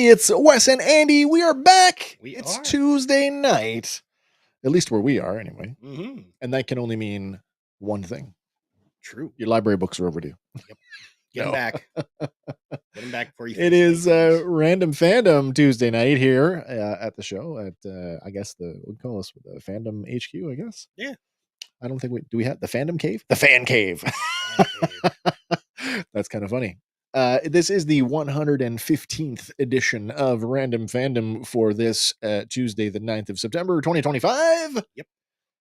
It's Wes and Andy. We are back. It's Tuesday night, at least where we are anyway. Mm-hmm. And that can only mean one thing. True. Your library books are overdue. Yep. Get them back. Get them back before you. It is Random Fandom Tuesday night here at the show at I guess we'd call us the Fandom HQ. I guess. Yeah. I don't think do we have the Fandom Cave? The Fan Cave. That's kind of funny. This is the 115th edition of Random Fandom for this Tuesday, the 9th of September, 2025. Yep.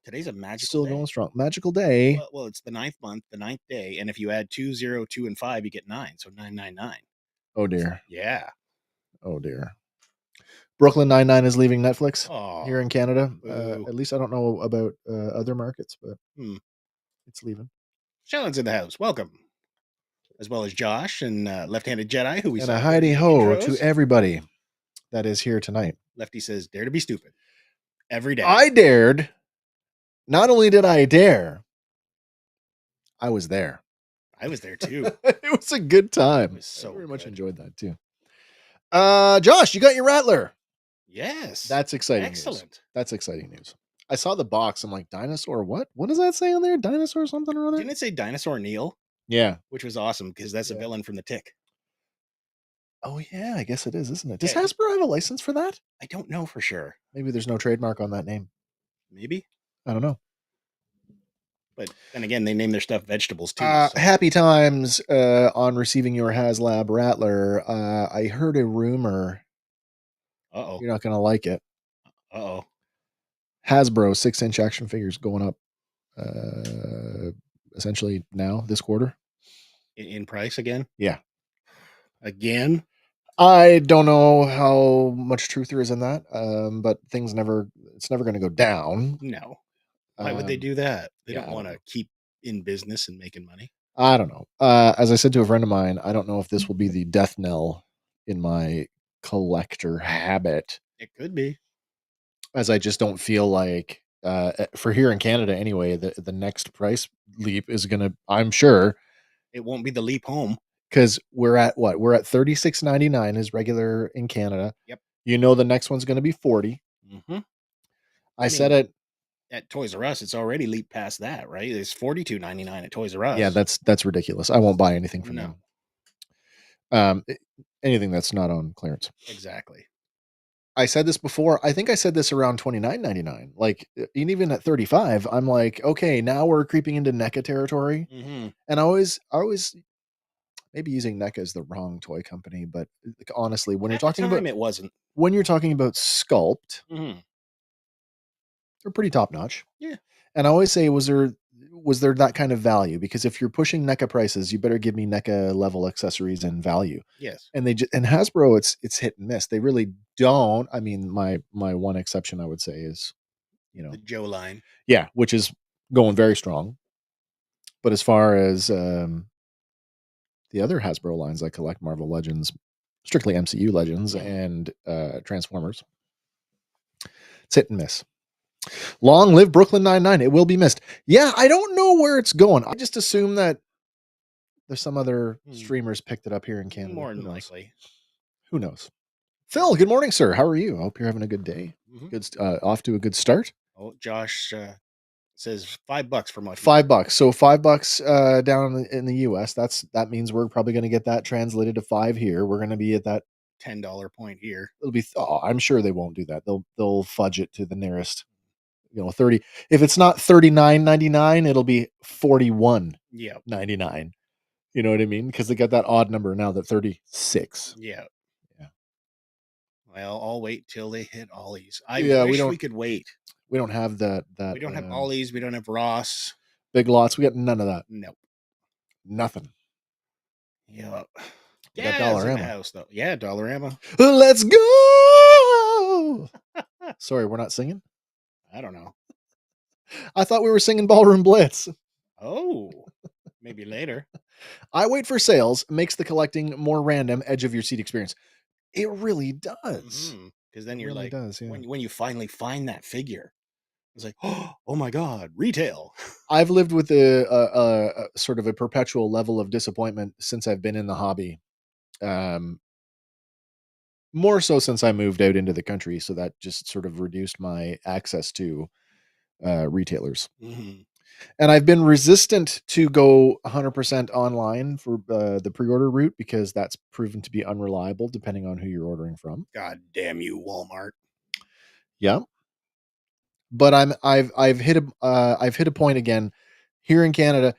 Today's a magical Still day. Going strong. Magical day. Well, it's the 9th month, the 9th day. And if you add 2, 0, 2, and 5, you get 9. So 999. Oh, dear. Yeah. Oh, dear. Brooklyn Nine-Nine is leaving Netflix here in Canada. At least I don't know about other markets, but it's leaving. Shannon's in the house. Welcome. As well as Josh and Left-Handed Jedi, who we saw. And a Heidi ho to everybody that is here tonight. Lefty says, dare to be stupid. Every day. I dared. Not only did I dare, I was there. I was there too. It was a good time. It was so I very much enjoyed that too. Josh, you got your Rattler. Yes. That's exciting. Excellent. News. That's exciting news. I saw the box. I'm like, dinosaur what? What does that say on there? Dinosaur something or other? Didn't it say Dinosaur Neil? Yeah. Which was awesome because that's a villain from the Tick. Oh, yeah, I guess it is, isn't it? Does Hasbro have a license for that? I don't know for sure. Maybe there's no trademark on that name. Maybe. I don't know. But then again, they name their stuff vegetables too. So. Happy times on receiving your HasLab Rattler. I heard a rumor. Uh-oh. You're not going to like it. Uh-oh. Hasbro 6-inch action figures going up essentially now, this quarter. In price again? Yeah. Again? I don't know how much truth there is in that, but it's never going to go down. No. Why would they do that? They don't want to keep in business and making money. I don't know. As I said to a friend of mine, I don't know if this will be the death knell in my collector habit. It could be. As I just don't feel like, for here in Canada anyway, the next price leap is going to, I'm sure. It won't be the leap home. Because we're at what? We're at $36.99 is regular in Canada. Yep. You know the next one's going to be $40. Mm-hmm. I mean, said it. At Toys R Us, it's already leaped past that, right? It's $42.99 at Toys R Us. Yeah, that's ridiculous. I won't buy anything from them. Anything that's not on clearance. Exactly. I said this before. I think I said this around $29.99. Like, even at $35, I'm like, okay, now we're creeping into NECA territory. Mm-hmm. And I always maybe using NECA is the wrong toy company, but honestly, when you're talking about it wasn't. When you're talking about sculpt, they're pretty top notch. Yeah. And I always say, was there that kind of value? Because if you're pushing NECA prices, you better give me NECA level accessories and value. Yes. And and Hasbro, it's hit and miss. They really don't. I mean, my one exception I would say is, the Joe line. Yeah, which is going very strong. But as far as the other Hasbro lines I collect, Marvel Legends, strictly MCU Legends, and Transformers, it's hit and miss. Long live Brooklyn Nine-Nine. It will be missed. Yeah, I don't know where it's going. I just assume that there's some other streamers picked it up here in Canada. More than likely. Who knows? Phil, good morning, sir. How are you? I hope you're having a good day. Good, off to a good start. Oh, Josh says $5 for much. $5. So $5 down in the US. That means we're probably going to get that translated to $5 here. We're going to be at that $10 point here. It'll be. Oh, I'm sure they won't do that. They'll fudge it to the nearest. 30. If it's not $39.99, it'll be $41.99. You know what I mean? Because they got that odd number now, that 36. Yeah. Yeah. Well, I'll wait till they hit Ollie's. I Yeah, wish we could wait. We don't have that. We don't have Ollie's. We don't have Ross. Big Lots. We got none of that. Nope. Nothing. Yeah. We got Dollarama in the Dollarama. house though. Yeah, Dollarama. Let's go. Sorry, we're not singing. I don't know. I thought we were singing Ballroom Blitz. Oh, maybe later. I wait for sales. Makes the collecting more random, edge of your seat experience. It really does. Because then you're really like, does, yeah. when you finally find that figure, it's like, oh my god, retail. I've lived with a sort of a perpetual level of disappointment since I've been in the hobby. More so since I moved out into the country, so that just sort of reduced my access to retailers. And I've been resistant to go 100% online for the pre-order route because that's proven to be unreliable depending on who you're ordering from. God damn you, Walmart. Yeah. But I've hit a point again here in Canada.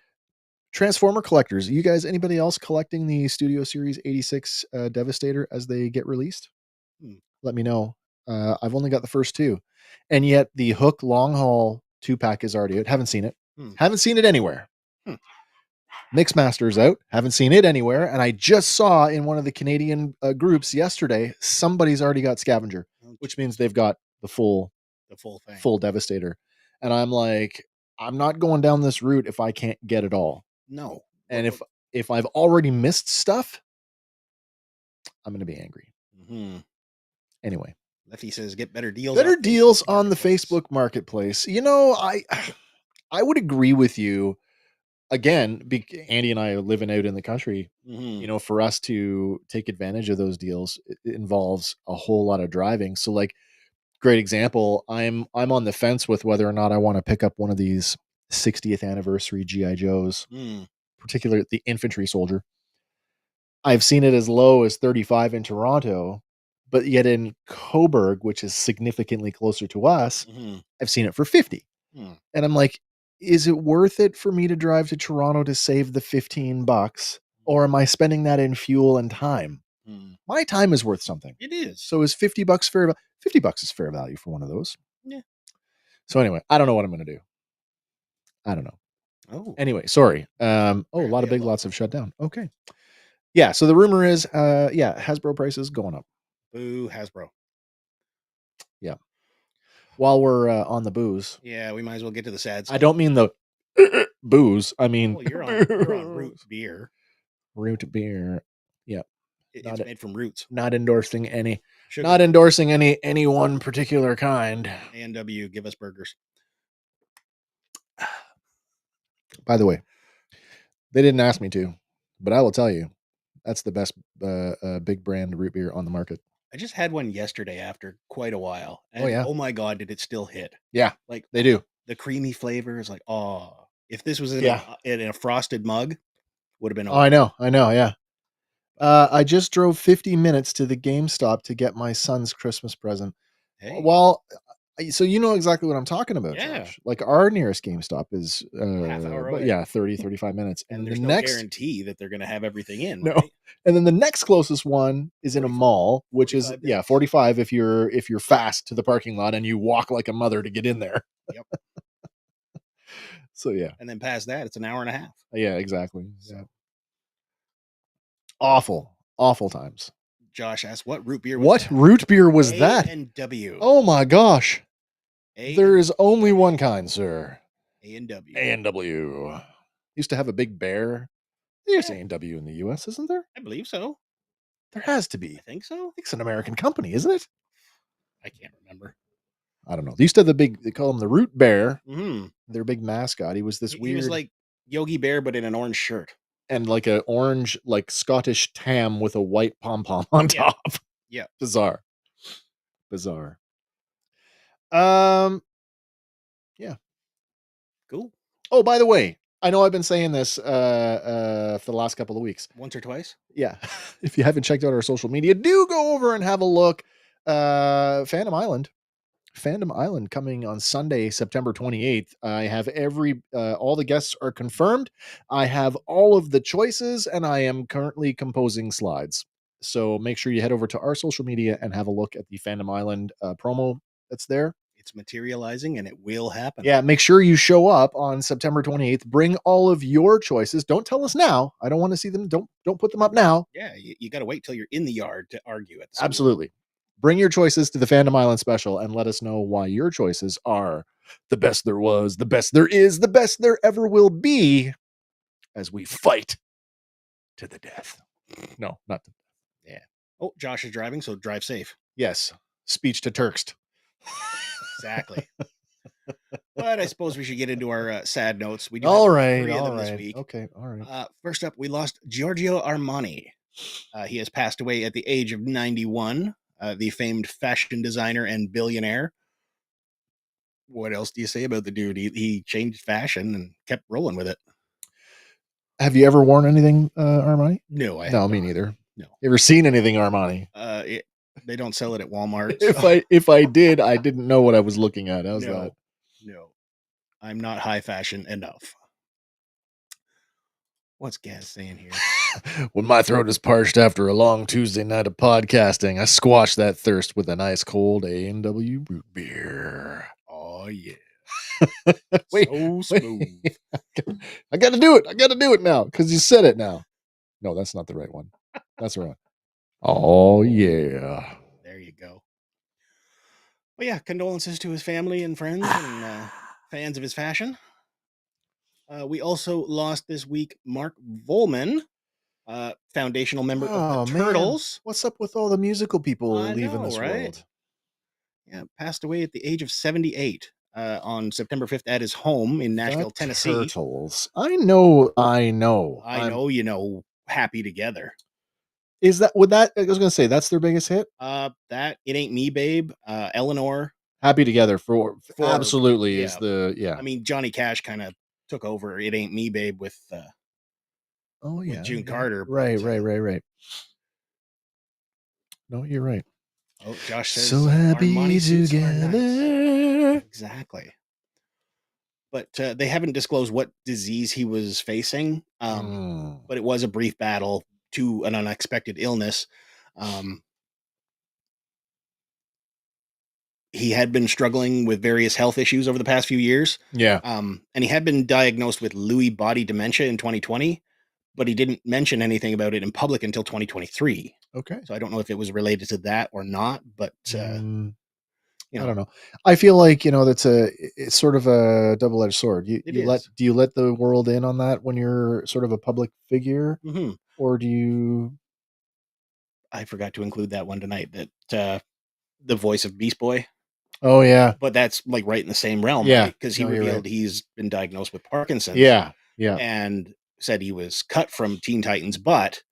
Transformer collectors, you guys, anybody else collecting the Studio Series 86 Devastator as they get released? Let me know. I've only got the first two, and yet the Hook Long Haul 2-pack is already out. Haven't seen it. Haven't seen it anywhere. Mixmaster's out. Haven't seen it anywhere. And I just saw in one of the Canadian groups yesterday, somebody's already got Scavenger, which means they've got the full thing, full Devastator. And I'm like, I'm not going down this route if I can't get it all. No. And if I've already missed stuff, I'm going to be angry. Anyway. Lefty says get better deals. Better deals on the Facebook Marketplace. I would agree with you. Again, Andy and I are living out in the country. For us to take advantage of those deals, it involves a whole lot of driving. So, like, great example, I'm on the fence with whether or not I want to pick up one of these 60th anniversary GI Joes, particularly the infantry soldier. I've seen it as low as 35 in Toronto, but yet in Coburg, which is significantly closer to us, I've seen it for 50. And I'm like, is it worth it for me to drive to Toronto to save the $15, or am I spending that in fuel and time? My time is worth something. It is. So is $50 fair? $50 is fair value for one of those. Yeah. So anyway, I don't know what I'm going to do. I don't know. Oh. Anyway, sorry. A lot of Big Lots have shut down. Okay. Yeah. So the rumor is, Hasbro prices going up. Boo, Hasbro. Yeah. While we're on the booze. Yeah, we might as well get to the sad stuff. I don't mean the booze. I mean, you're on root beer. Root beer. Yeah. It's made from roots. Not endorsing any. Sugar. Not endorsing any one particular kind. A&W, give us burgers. By the way, they didn't ask me to, but I will tell you, that's the best big brand root beer on the market. I just had one yesterday after quite a while. And oh my God, did it still hit? Yeah, like they do. The creamy flavor is like, if this was in a frosted mug, would have been. I know. Yeah. I just drove 50 minutes to the GameStop to get my son's Christmas present. Hey. Well, so you know exactly what I'm talking about, Josh. Like our nearest GameStop is half hour away. 35 minutes. And there's no guarantee that they're going to have everything in. No. Right? And then the next closest one is in a mall, which is 45 if you're fast to the parking lot and you walk like a mother to get in there. Yep. So yeah. And then past that, it's an hour and a half. Yeah, exactly. So. Yeah. Awful times. Josh asked, "What root beer? Root beer was that? A&W. Oh my gosh! There is only one kind, sir. A&W. A&W used to have a big bear. There's A&W in the U.S., isn't there? I believe so. There has to be. I think so. I think it's an American company, isn't it? I can't remember. I don't know. They used to have they call him the Root Bear. Their big mascot. He was this weird. He was like Yogi Bear, but in an orange shirt. And like an orange, like Scottish tam with a white pom-pom on top. Yeah. Bizarre. Yeah. Cool. Oh, by the way, I know I've been saying this for the last couple of weeks. Once or twice. Yeah. If you haven't checked out our social media, do go over and have a look. Phantom Island. Fandom Island coming on Sunday, September 28th. I have all the guests are confirmed. I have all of the choices, and I am currently composing slides. So make sure you head over to our social media and have a look at the Fandom Island promo that's there. It's materializing, and it will happen. Yeah, make sure you show up on September 28th. Bring all of your choices. Don't tell us now. I don't want to see them. Don't put them up now. Yeah, you got to wait till you're in the yard to argue at the Absolutely. Bring your choices to the Fandom Island special and let us know why your choices are the best there was, the best there is, the best there ever will be as we fight to the death. No, not the Yeah. Oh, Josh is driving, so drive safe. Yes. Speech to Turkst. Exactly. But I suppose we should get into our sad notes. We do All have right, 3 of all them this right. week. Okay, all right. First up, we lost Giorgio Armani. He has passed away at the age of 91, the famed fashion designer and billionaire. What else do you say about the dude? He changed fashion and kept rolling with it. Have you ever worn anything Armani? No, No, me neither. No. You ever seen anything Armani? They don't sell it at Walmart. If I did, I didn't know what I was looking at. How's that? No. I'm not high fashion enough. What's Gaz saying here? When my throat is parched after a long Tuesday night of podcasting, I squash that thirst with an ice cold A&W root beer. Oh yeah. Wait, so smooth. I got to do it. I got to do it now because you said it now. No, that's not the right one. That's the right one. Oh yeah. There you go. Well, yeah, condolences to his family and friends and fans of his fashion. We also lost this week Mark Volman, foundational member of the Turtles. Man. What's up with all the musical people leaving this right? world? Yeah, passed away at the age of 78 on September 5th at his home in Nashville, Tennessee. Turtles. I know. I know, Happy Together. Is that I was gonna say that's their biggest hit? That It Ain't Me, Babe, Eleanor. Happy Together for absolutely yeah. is the yeah. I mean, Johnny Cash kind of took over It Ain't Me, Babe with with June Carter. Right. No, you're right. Oh, Josh says so happy Armani suits are together. nice. Exactly. But they haven't disclosed what disease he was facing. But it was a brief battle to an unexpected illness. He had been struggling with various health issues over the past few years. Yeah. And he had been diagnosed with Lewy body dementia in 2020, but he didn't mention anything about it in public until 2023. Okay. So I don't know if it was related to that or not, but I don't know. I feel like, it's sort of a double-edged sword. Do you let the world in on that when you're sort of a public figure? Mm-hmm. Or do you? I forgot to include that one tonight, that the voice of Beast Boy. Oh yeah. But that's like right in the same realm, yeah. Right? Because he revealed he's been diagnosed with Parkinson's. Yeah. And said he was cut from Teen Titans, but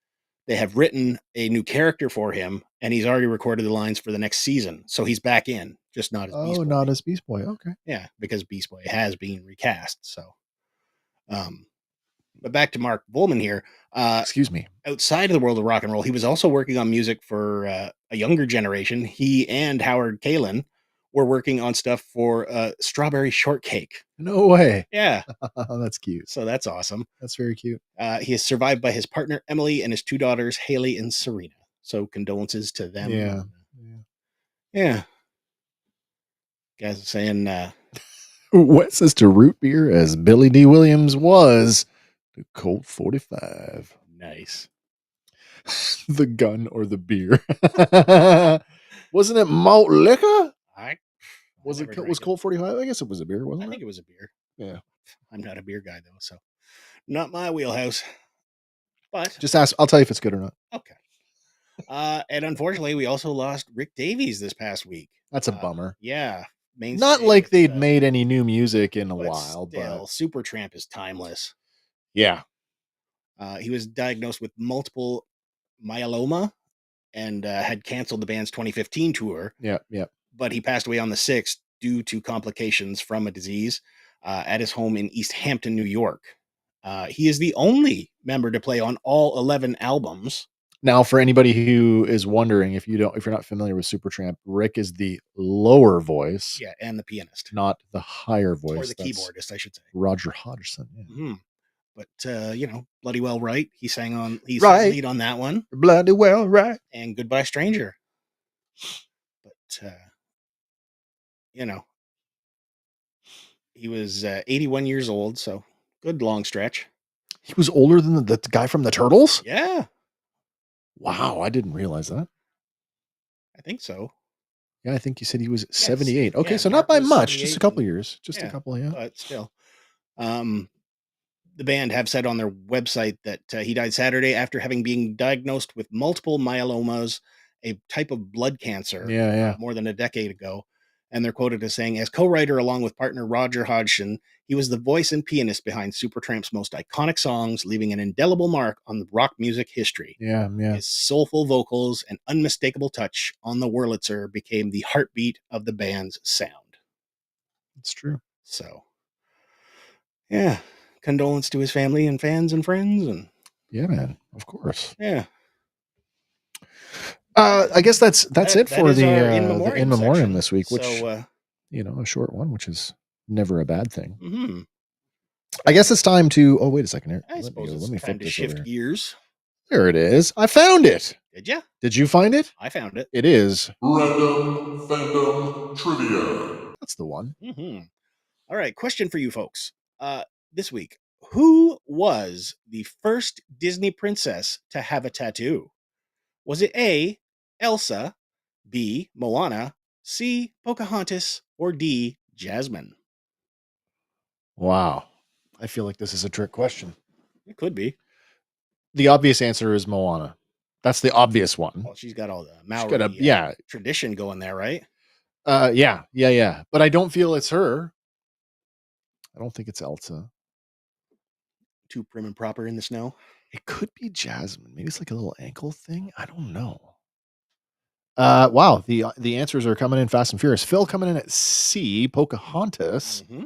they have written a new character for him, and he's already recorded the lines for the next season. So he's back in, just not as Beast Boy. Not as Beast Boy. Okay. Yeah, because Beast Boy has been recast. So, but back to Mark Volman here. Excuse me. Outside of the world of rock and roll, he was also working on music for a younger generation. He and Howard Kalin were working on stuff for Strawberry Shortcake. No way. Yeah. That's cute. So that's awesome. That's very cute. He is survived by his partner, Emily, and his 2 daughters, Haley and Serena. So condolences to them. Yeah. Yeah. Guys are saying... Wes says to root beer as Billy D. Williams was to Colt 45. Nice. The gun or the beer. Wasn't it malt liquor? Was Colt 45? I guess it was a beer, wasn't it? I think it was a beer. Yeah. I'm not a beer guy though, so not my wheelhouse. But just ask, I'll tell you if it's good or not. Okay. And unfortunately, we also lost Rick Davies this past week. That's a bummer. Yeah. Not like they'd made any new music in a while, but Supertramp is timeless. Yeah. He was diagnosed with multiple myeloma and had canceled the band's 2015 tour. Yeah. But he passed away on the 6th due to complications from a disease at his home in East Hampton, New York. He is the only member to play on all 11 albums. Now, for anybody who is wondering, if you're not familiar with Supertramp, Rick is the lower voice, Yeah, and the pianist. not the higher Or voice. the That's keyboardist, I should say. Roger Hodgson. Yeah. Mm-hmm. But, Bloody Well Right. He sang Right. lead on that one. Bloody well right. And Goodbye Stranger. But, he was 81 years old, so good long stretch. He was older than the guy from the Turtles? Yeah, Wow, I didn't realize that. I think so. Yeah, I think you said he was 78. Okay, Yeah, so Mark not by was much, just a 78 couple and- years. Just a couple, yeah. But still. The band have said on their website that he died Saturday after having been diagnosed with multiple myelomas, a type of blood cancer, Yeah. more than a decade ago. And they're quoted as saying, as co-writer along with partner Roger Hodgson, he was the voice and pianist behind Supertramp's most iconic songs, leaving an indelible mark on the rock music history. Yeah. His soulful vocals and unmistakable touch on the Wurlitzer became the heartbeat of the band's sound. It's true. So, yeah, condolence to his family and fans and friends. And yeah, man, of course. Yeah. I guess that's it for the in memoriam this week, which so, a short one, which is never a bad thing. Mm-hmm. I guess it's time to. Oh, wait a second here. I suppose Let me time to shift gears. There it is. I found it. Did you? Did you find it? I found it. It is Random Fandom Trivia. That's the one. Mm-hmm. All right. Question for you folks. This week, who was the first Disney princess to have a tattoo? Was it A, Elsa, B, Moana, C, Pocahontas, or D, Jasmine? Wow. I feel like this is a trick question. It could be. The obvious answer is Moana. That's the obvious one. Well, she's got all the Maori tradition going there, right? Yeah. But I don't feel it's her. I don't think it's Elsa. Too prim and proper in the snow. It could be Jasmine. Maybe it's like a little ankle thing. I don't know. Wow. The answers are coming in fast and furious. Phil coming in at C, Pocahontas. Mm-hmm.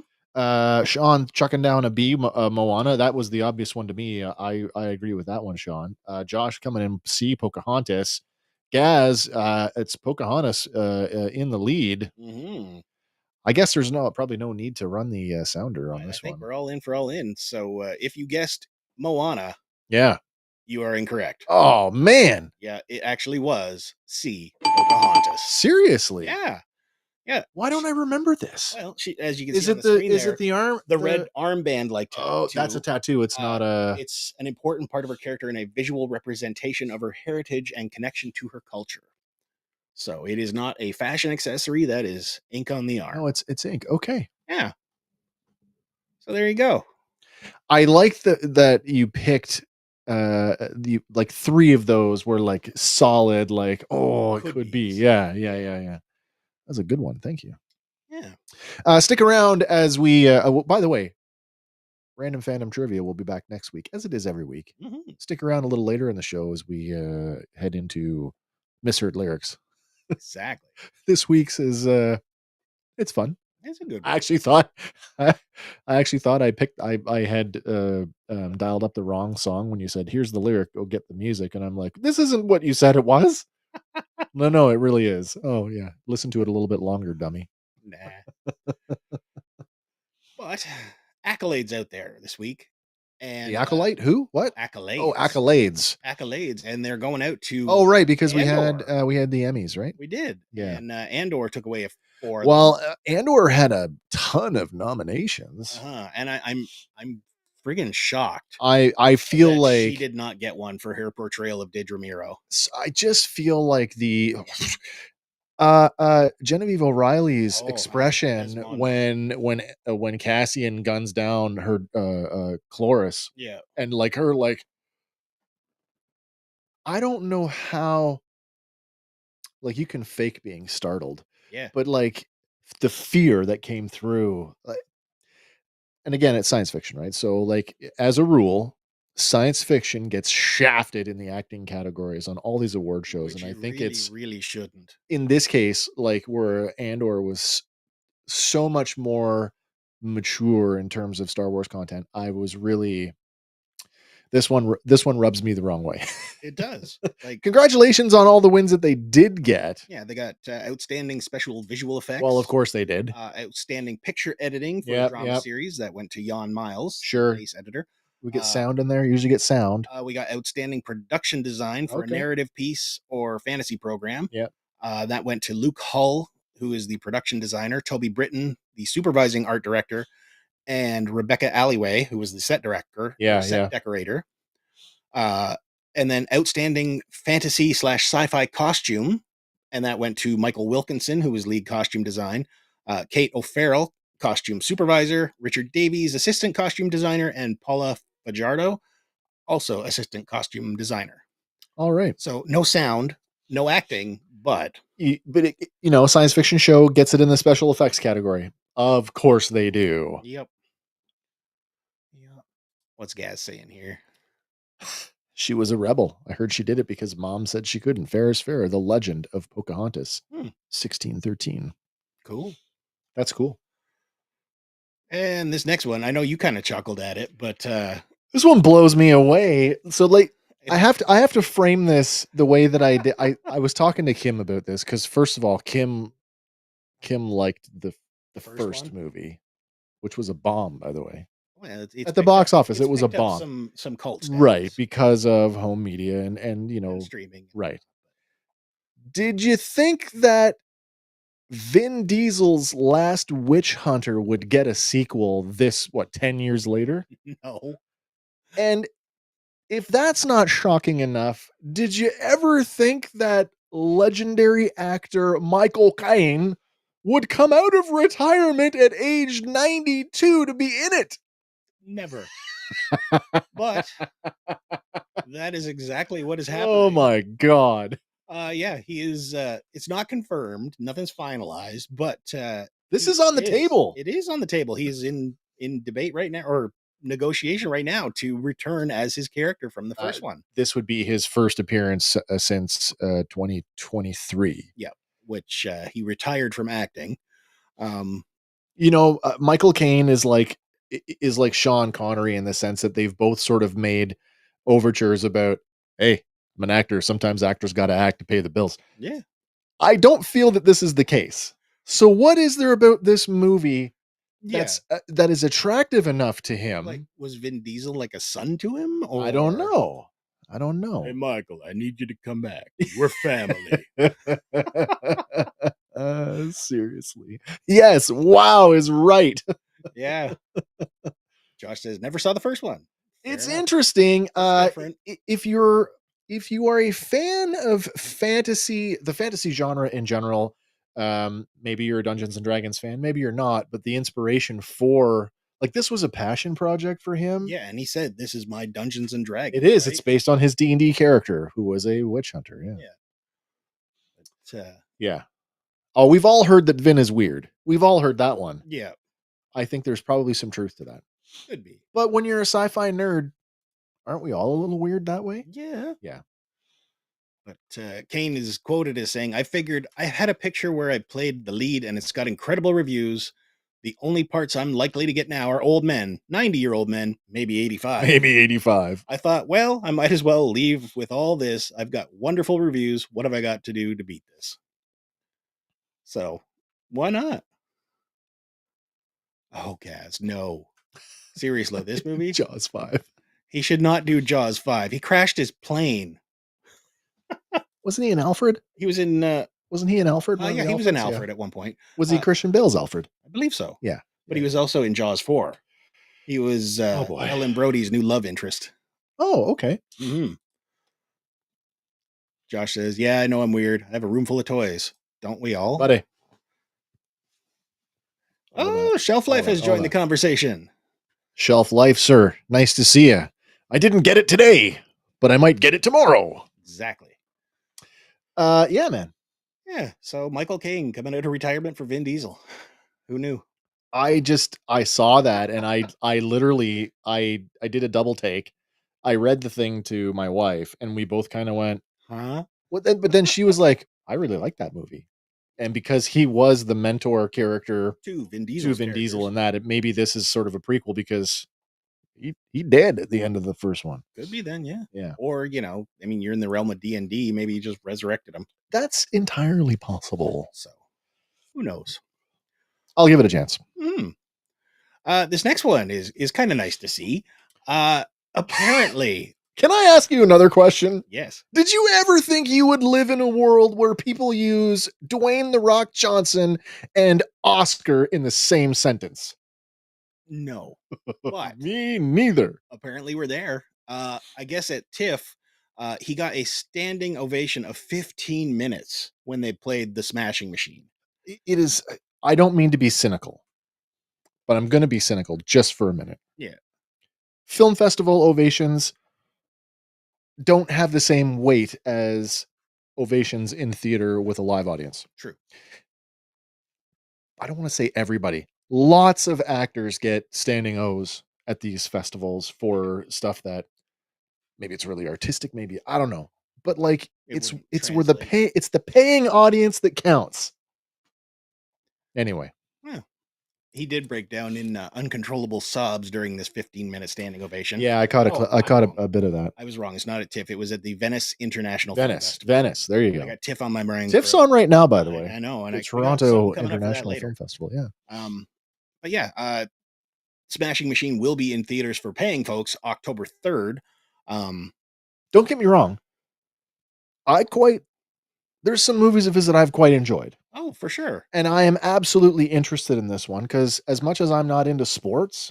Sean chucking down a B, Moana. That was the obvious one to me. I agree with that one, Sean. Josh coming in C, Pocahontas. Gaz, it's Pocahontas in the lead. Mm-hmm. I guess there's probably no need to run the sounder on this one. I think we're all in for all in. So if you guessed Moana, yeah, you are incorrect. Oh man, yeah, it actually was C, Pocahontas. Seriously? Yeah. Why don't I remember this? Well, as you can see on the screen is it the arm? The red armband like tattoo. Oh, that's a tattoo. It's not a. It's an important part of her character and a visual representation of her heritage and connection to her culture. So it is not a fashion accessory. That is ink on the arm. No, it's ink. Okay. Yeah. So there you go. I like that you picked like 3 of those were like solid, like, oh, it could be. Yeah. That's a good one. Thank you. Yeah. Stick around as we by the way, Random Fandom Trivia will be back next week, as it is every week. Mm-hmm. Stick around a little later in the show as we head into misheard lyrics. Exactly. This week's is it's fun. It's a good one. I actually thought I had dialed up the wrong song when you said, here's the lyric, go get the music. And I'm like, this isn't what you said it was. No, it really is. Oh yeah. Listen to it a little bit longer, dummy. Nah. But accolades out there this week. And the acolyte? Who? What? Accolades. Oh, accolades. Accolades. And they're going out to Oh, right, because Andor. we had the Emmys, right? We did. Yeah. And Andor took away 4. Well, Andor had a ton of nominations. And I'm friggin' shocked. I feel like she did not get one for her portrayal of Deirdre Miro. I just feel like the Genevieve O'Reilly's expression when Cassian guns down her Cloris. Yeah. And like her, like, I don't know how, like, you can fake being startled. Yeah. But like the fear that came through, and again, it's science fiction, right? So like, as a rule, science fiction gets shafted in the acting categories on all these award shows. Which and I think it's really shouldn't. In this case, like, where Andor was so much more mature in terms of Star Wars content, I was really This one rubs me the wrong way. It does. Like, Congratulations on all the wins that they did get. yeah, they got outstanding special visual effects. Well, of course they did. Outstanding picture editing for Yep, a drama yep. series that went to Jan Miles, Sure. base editor. We get sound in there. Usually get sound. We got outstanding production design for a narrative piece or fantasy program. Yep. That went to Luke Hull, who is the production designer, Toby Britton, the supervising art director, and Rebecca Alleyway, who was the set director, set decorator. And then outstanding fantasy / sci-fi costume, and that went to Michael Wilkinson, who was lead costume design, Kate O'Farrell, costume supervisor, Richard Davies, assistant costume designer, and Paula Fajardo, also assistant costume designer. All right. So no sound, no acting, but science fiction show gets it in the special effects category. Of course they do. Yep. What's Gaz saying here? She was a rebel. I heard she did it because mom said she couldn't. Fair is fair. The Legend of Pocahontas. 1613. Cool. That's cool. And this next one, I know you kind of chuckled at it, but this one blows me away. So like I have to frame this the way that I did. I was talking to Kim about this because first of all, Kim liked the first movie, which was a bomb, by the way. Well, at the box office, it was a bomb. Some cult status. Right, because of home media and and streaming. Right. Did you think that Vin Diesel's Last Witch Hunter would get a sequel 10 years later? No. And if that's not shocking enough, did you ever think that legendary actor Michael Caine would come out of retirement at age 92 to be in it? Never. But that is exactly what is happening. Oh my God. Yeah, he is. It's not confirmed. Nothing's finalized, but this is on the table. It is on the table. He's in debate right now, or negotiation right now, to return as his character from the first one. This would be his first appearance since 2023. Yeah, which he retired from acting. Michael Caine is like Sean Connery in the sense that they've both sort of made overtures about, hey, I'm an actor. Sometimes actors got to act to pay the bills. Yeah. I don't feel that this is the case. So what is there about this movie that is attractive enough to him? Like, was Vin Diesel like a son to him? Or I don't know. Hey, Michael, I need you to come back. We're family. Seriously. Yes. Wow is right. Yeah. Josh says never saw the first one. It's interesting. If you are a fan of fantasy, the fantasy genre in general, maybe you're a Dungeons and Dragons fan, maybe you're not, but the inspiration for this was a passion project for him. Yeah, and he said, "This is my Dungeons and Dragons." It is. Right? It's based on his D&D character, who was a witch hunter. Yeah. But, yeah. Oh, we've all heard that Vin is weird. We've all heard that one. Yeah. I think there's probably some truth to that. Could be. But when you're a sci-fi nerd, aren't we all a little weird that way? Yeah. Yeah. But Caine is quoted as saying, I figured I had a picture where I played the lead and it's got incredible reviews. The only parts I'm likely to get now are old men, 90-year-old men, maybe 85. Maybe 85. I thought, well, I might as well leave with all this. I've got wonderful reviews. What have I got to do to beat this? So, why not? Oh, Gaz, no. Seriously, this movie? Jaws 5. He should not do Jaws 5. He crashed his plane. Wasn't he in Alfred? He was in... wasn't he in Alfred? Yeah, he was in Alfred at one point. Was he Christian Bale's Alfred? I believe so. Yeah. But he was also in Jaws 4. He was Ellen Brody's new love interest. Oh, okay. Mm-hmm. Josh says, yeah, I know I'm weird. I have a room full of toys. Don't we all? Buddy. Oh, Shelf Life has joined the conversation. Shelf Life, sir. Nice to see you. I didn't get it today, but I might get it tomorrow. Exactly. Yeah, man. Yeah. So Michael Caine coming out of retirement for Vin Diesel. Who knew? I saw that and I literally did a double take. I read the thing to my wife and we both kind of went, huh? But then she was like, I really like that movie. And because he was the mentor character to Vin Diesel in that, maybe this is sort of a prequel because He dead at the end of the first one. Could be then, yeah. Yeah. Or, I mean, you're in the realm of D&D. Maybe you just resurrected him. That's entirely possible. So, who knows? I'll give it a chance. This next one is kind of nice to see. Apparently, Can I ask you another question? yes. Did you ever think you would live in a world where people use Dwayne "The Rock" Johnson and Oscar in the same sentence? No, but Me neither. apparently we're there. I guess at TIFF, he got a standing ovation of 15 minutes when they played the Smashing Machine. It is. I don't mean to be cynical, but I'm going to be cynical just for a minute. Yeah. Film festival ovations don't have the same weight as ovations in theater with a live audience. True. I don't want to say everybody. Lots of actors get standing O's at these festivals for stuff that maybe it's really artistic, maybe I don't know. But like It it's wouldn't where the translate. it's the paying audience that counts. Anyway, He did break down in uncontrollable sobs during this 15-minute standing ovation. yeah, I caught Oh, I caught I'm wrong. a bit of that. I was wrong. It's not at TIFF. It was at the Venice International Film Venice, Festival. Venice. There you I go. got TIFF on my brain. TIFF's on right now, by the I way. know, and The we got Toronto something coming up for that International later. Film Festival. Yeah. But yeah, Smashing Machine will be in theaters for paying folks October 3rd. Don't get me wrong. There's some movies of his that I've quite enjoyed. Oh, for sure. And I am absolutely interested in this one because as much as I'm not into sports,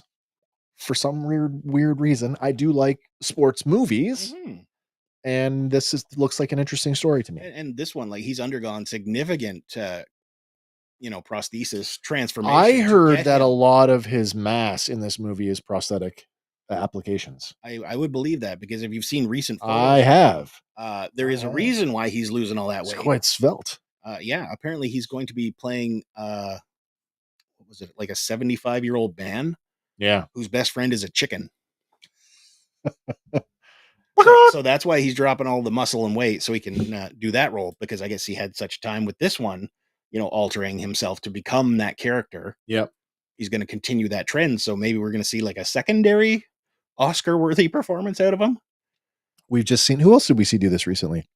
for some weird reason, I do like sports movies. Mhm. And this looks like an interesting story to me. And this one, like, he's undergone significant, prosthesis transformation. I to heard get that a him. lot of his mass in this movie is prosthetic applications. I would believe that because if you've seen recent photos, I have. there is I a have. reason why he's losing all that It's weight. quite svelte. Yeah, apparently he's going to be playing what was it, like a 75-year-old man Yeah. whose best friend is a chicken. So that's why he's dropping all the muscle and weight so he can do that role, because I guess he had such time with this one, altering himself to become that character. Yep. He's going to continue that trend. So maybe we're going to see like a secondary Oscar-worthy performance out of him. We've just seen, who else did we see do this recently?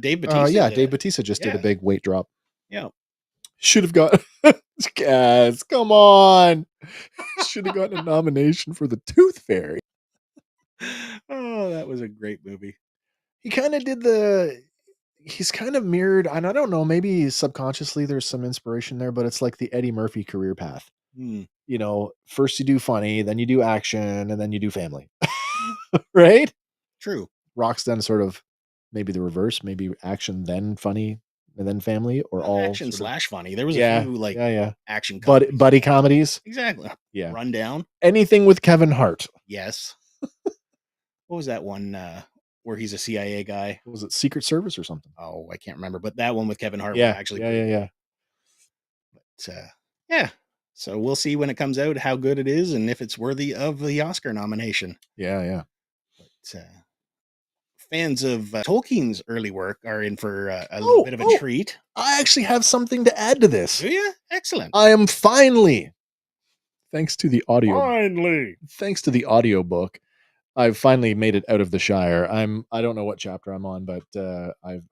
Dave Bautista. Yeah, Dave Bautista just did a yeah. big weight drop. Yeah. Should have got, guys, come on. Should have gotten a nomination for the Tooth Fairy. Oh, that was a great movie. He kind of he's kind of mirrored, and I don't know, maybe subconsciously there's some inspiration there, but it's like the Eddie Murphy career path. First you do funny, then you do action, and then you do family. Right? True. Rock's done sort of maybe the reverse, maybe action, then funny, and then family, or all action sort of, / funny. There was a few action comedies. buddy comedies. Exactly. Yeah. Rundown. Anything with Kevin Hart. Yes. What was that one where he's a CIA guy? Was it Secret Service or something? Oh, I can't remember. But that one with Kevin Hart Yeah, was actually yeah. But yeah. So we'll see when it comes out how good it is and if it's worthy of the Oscar nomination. Yeah. But fans of Tolkien's early work are in for a little bit of a treat. I actually have something to add to this. Do you? Excellent. I am finally, thanks to the audio book, I've finally made it out of the Shire. I don't know what chapter I'm on, but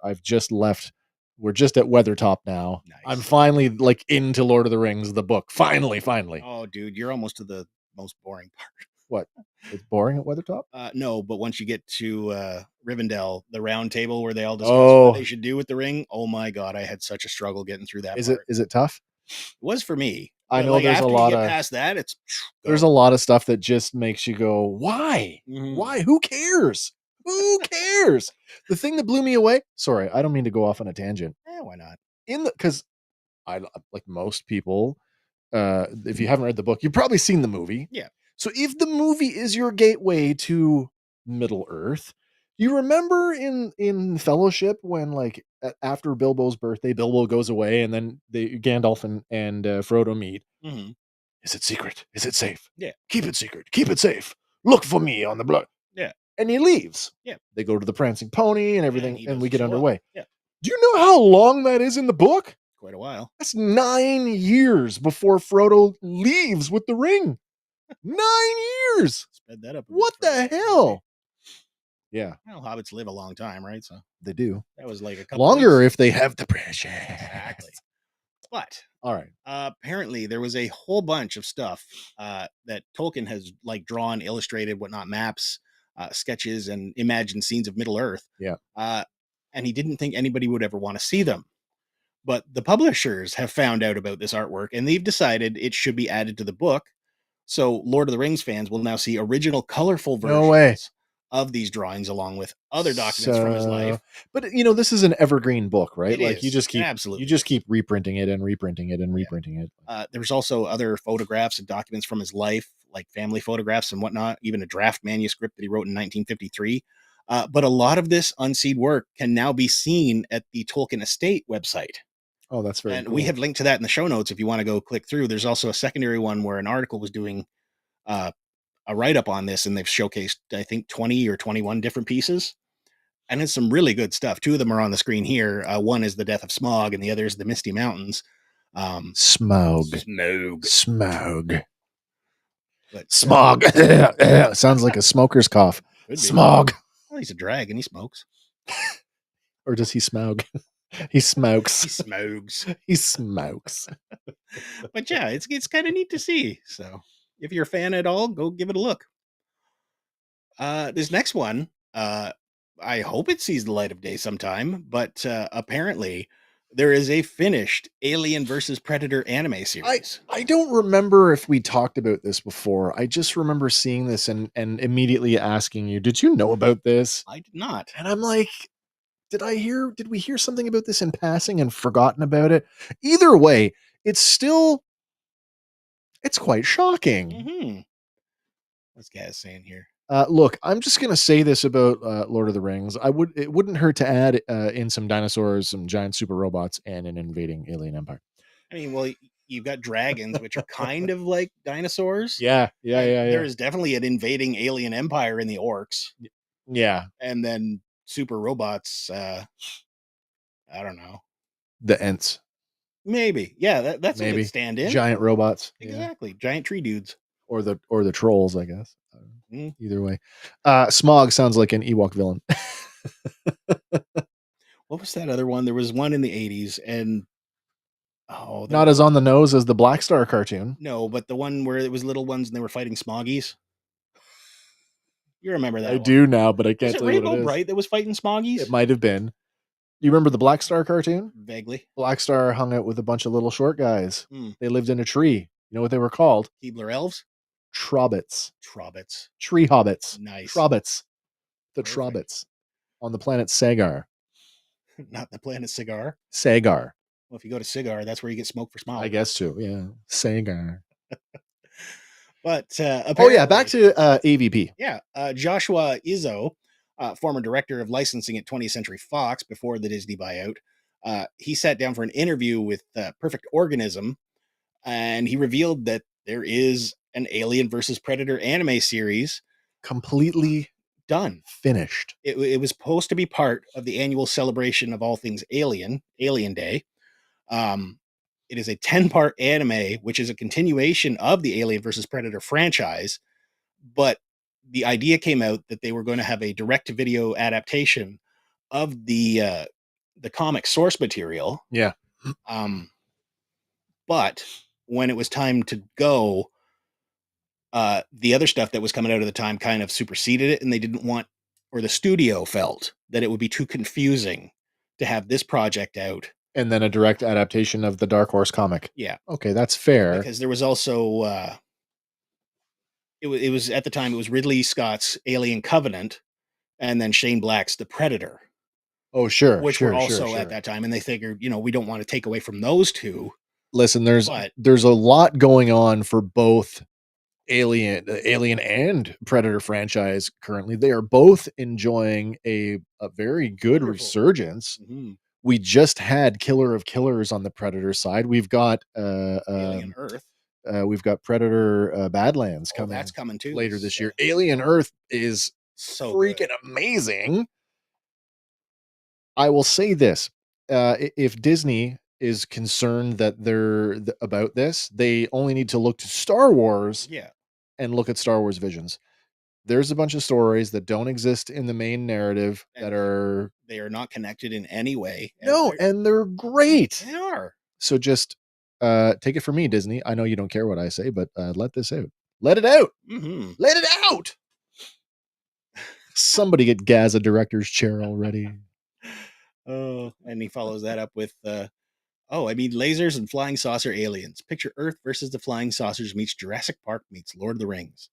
I've just left. We're just at Weathertop now. Nice. I'm finally like into Lord of the Rings, the book. Finally. Oh, dude, you're almost to the most boring part. What? It's boring at Weathertop? No, but once you get to Rivendell, the round table where they all discuss what they should do with the ring. Oh my God, I had such a struggle getting through that. Is it tough? It was for me. I know there's a lot of past that. There's a lot of stuff that just makes you go, why? Mm-hmm. Why? Who cares? Who cares? The thing that blew me away. Sorry, I don't mean to go off on a tangent. Why not? Because I, like most people, if you haven't read the book, you've probably seen the movie. Yeah. So if the movie is your gateway to Middle Earth, you remember in Fellowship when like after Bilbo's birthday, Bilbo goes away and then Gandalf and Frodo meet. Mm-hmm. Is it secret? Is it safe? Yeah. Keep it secret. Keep it safe. Look for me on the blood. Yeah. And he leaves. Yeah. They go to the prancing pony and everything, and we get underway. Yeah. Do you know how long that is in the book? Quite a while. That's 9 years before Frodo leaves with the ring. 9 years. Sped that up. What the hell? Yeah, Well, hobbits live a long time, right? So they do. that was like a couple Longer weeks. if they have the pressure. Exactly. But All right. apparently there was a whole bunch of stuff that Tolkien has like drawn, illustrated, whatnot, maps, sketches, and imagined scenes of Middle Earth. Yeah. And he didn't think anybody would ever want to see them. But the publishers have found out about this artwork and they've decided it should be added to the book. So Lord of the Rings fans will now see original colorful versions No way. of these drawings along with other documents from his life. But this is an evergreen book, right? It Like is. you just keep Absolutely. you just keep reprinting it and reprinting it and reprinting it. There's also other photographs and documents from his life, like family photographs and whatnot, even a draft manuscript that he wrote in 1953. But a lot of this unseed work can now be seen at the Tolkien Estate website. Oh, that's very And cool. we have linked to that in the show notes if you want to go click through. There's also a secondary one where an article was doing a write-up on this, and they've showcased, I think, 20 or 21 different pieces. And it's some really good stuff. Two of them are on the screen here. One is The Death of Smaug, and the other is The Misty Mountains. Smaug. But, Smog. Sounds like a smoker's cough. Smog. Well, he's a dragon. He smokes. Or does he smoke? He smokes. He smokes. He smokes. But yeah, it's kind of neat to see. So if you're a fan at all, go give it a look. This next one, I hope it sees the light of day sometime, but apparently there is a finished Alien versus Predator anime series. I don't remember if we talked about this before. I just remember seeing this and immediately asking you, did you know about this? I did not. And I'm like, did we hear something about this in passing and forgotten about it? Either way, it's quite shocking. Mm-hmm. What's Gaz saying here? Look, I'm just gonna say this about Lord of the Rings. It wouldn't hurt to add in some dinosaurs, some giant super robots, and an invading alien empire. I mean, well, you've got dragons, which are kind of like dinosaurs. Yeah. There is definitely an invading alien empire in the orcs. Yeah. And then super robots. I don't know. The Ents. Maybe. Yeah, that's maybe a good stand in. Giant robots. Exactly. Yeah. Giant tree dudes. Or the trolls, I guess. Either way. Smog sounds like an Ewok villain. What was that other one? There was one in the 80s and not as on the nose as the Black Star cartoon. No, but the one where it was little ones and they were fighting Smoggies. You remember that? I do now, but I can't tell you what it is. Rainbow Bright that was fighting Smoggies? It might have been. You remember the Black Star cartoon? Vaguely. Black Star hung out with a bunch of little short guys. They lived in a tree. You know what they were called? Keebler elves? Trobbits. Tree hobbits. Nice. Trobbits. The Trobbits. On the planet Sagar. Not the planet Cigar? Sagar. Well, if you go to Cigar, that's where you get smoke for Smaug. I guess too, yeah. Sagar. But back to AVP. Yeah, Joshua Izzo, former director of licensing at 20th Century Fox before the Disney buyout, he sat down for an interview with Perfect Organism, and he revealed that there is an Alien versus Predator anime series completely done, finished. It was supposed to be part of the annual celebration of all things Alien Day. It is a 10-part anime, which is a continuation of the Alien versus Predator franchise. But the idea came out that they were going to have a direct-to-video adaptation of the comic source material. Yeah. But when it was time to go, the other stuff that was coming out at the time kind of superseded it, and they didn't want, or the studio felt that it would be too confusing to have this project out. And then a direct adaptation of the Dark Horse comic. Yeah. Okay, that's fair. Because there was also, it was at the time, it was Ridley Scott's Alien Covenant, and then Shane Black's The Predator. Oh, sure. Which were also at that time, and they figured, we don't want to take away from those two. Listen, there's a lot going on for both Alien and Predator franchise currently. They are both enjoying a very good resurgence. Mm-hmm. We just had Killer of Killers on the Predator side. We've got Alien Earth. We've got Predator Badlands coming. That's coming too later this year. Alien Earth is so freaking amazing. I will say this: if Disney is concerned that they're about this, they only need to look to Star Wars. Yeah. and look at Star Wars Visions. There's a bunch of stories that don't exist in the main narrative And that are they are not connected in any way. and they're great. They are. So just take it from me, Disney. I know you don't care what I say, but let this out. Let it out. Mm-hmm. Let it out. Somebody get Gaz a director's chair already. Oh, and he follows that up with, lasers and flying saucer aliens. Picture Earth versus the flying saucers meets Jurassic Park meets Lord of the Rings.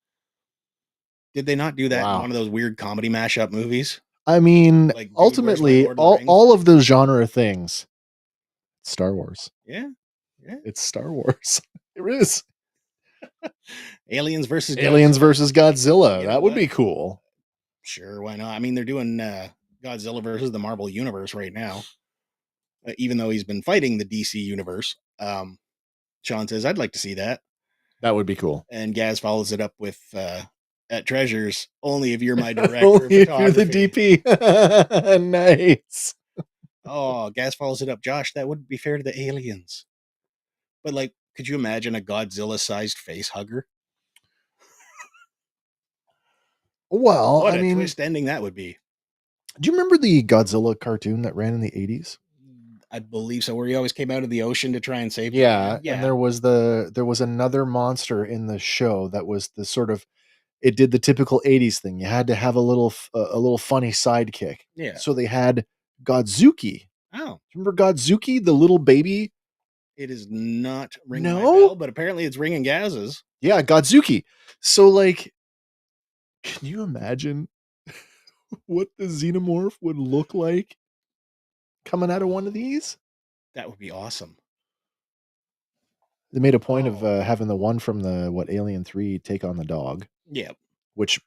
Did they not do that in Wow. one of those weird comedy mashup movies? I mean, Like Dude, ultimately, Where's My Lord of the Rings? all of those genre things, Star Wars. Yeah. It's Star Wars. It is. Aliens versus Godzilla. You know That would what? be cool. Sure, why not? I mean, they're doing Godzilla versus the Marvel Universe right now. Even though he's been fighting the DC Universe. Sean says, I'd like to see that. That would be cool. And Gaz follows it up with, at Treasures, only if you're my director Only of if you're the DP. Nice. Oh, Gaz follows it up. Josh, that wouldn't be fair to the aliens. But, like, could you imagine a Godzilla-sized face hugger? Well, What I a mean, twist ending that would be. do you remember the Godzilla cartoon that ran in the 80s? I believe so, where he always came out of the ocean to try and save Yeah, them. and there was another monster in the show that was the sort of, it did the typical 80s thing. You had to have a little funny sidekick. Yeah. So they had Godzuki. Oh. Remember Godzuki, the little baby? It is not ringing my bell, but apparently it's ringing Gaz's. Yeah, Godzuki. So, like, can you imagine what the xenomorph would look like coming out of one of these? That would be awesome. They made a point of having the one from the Alien 3 take on the dog. Yeah. Which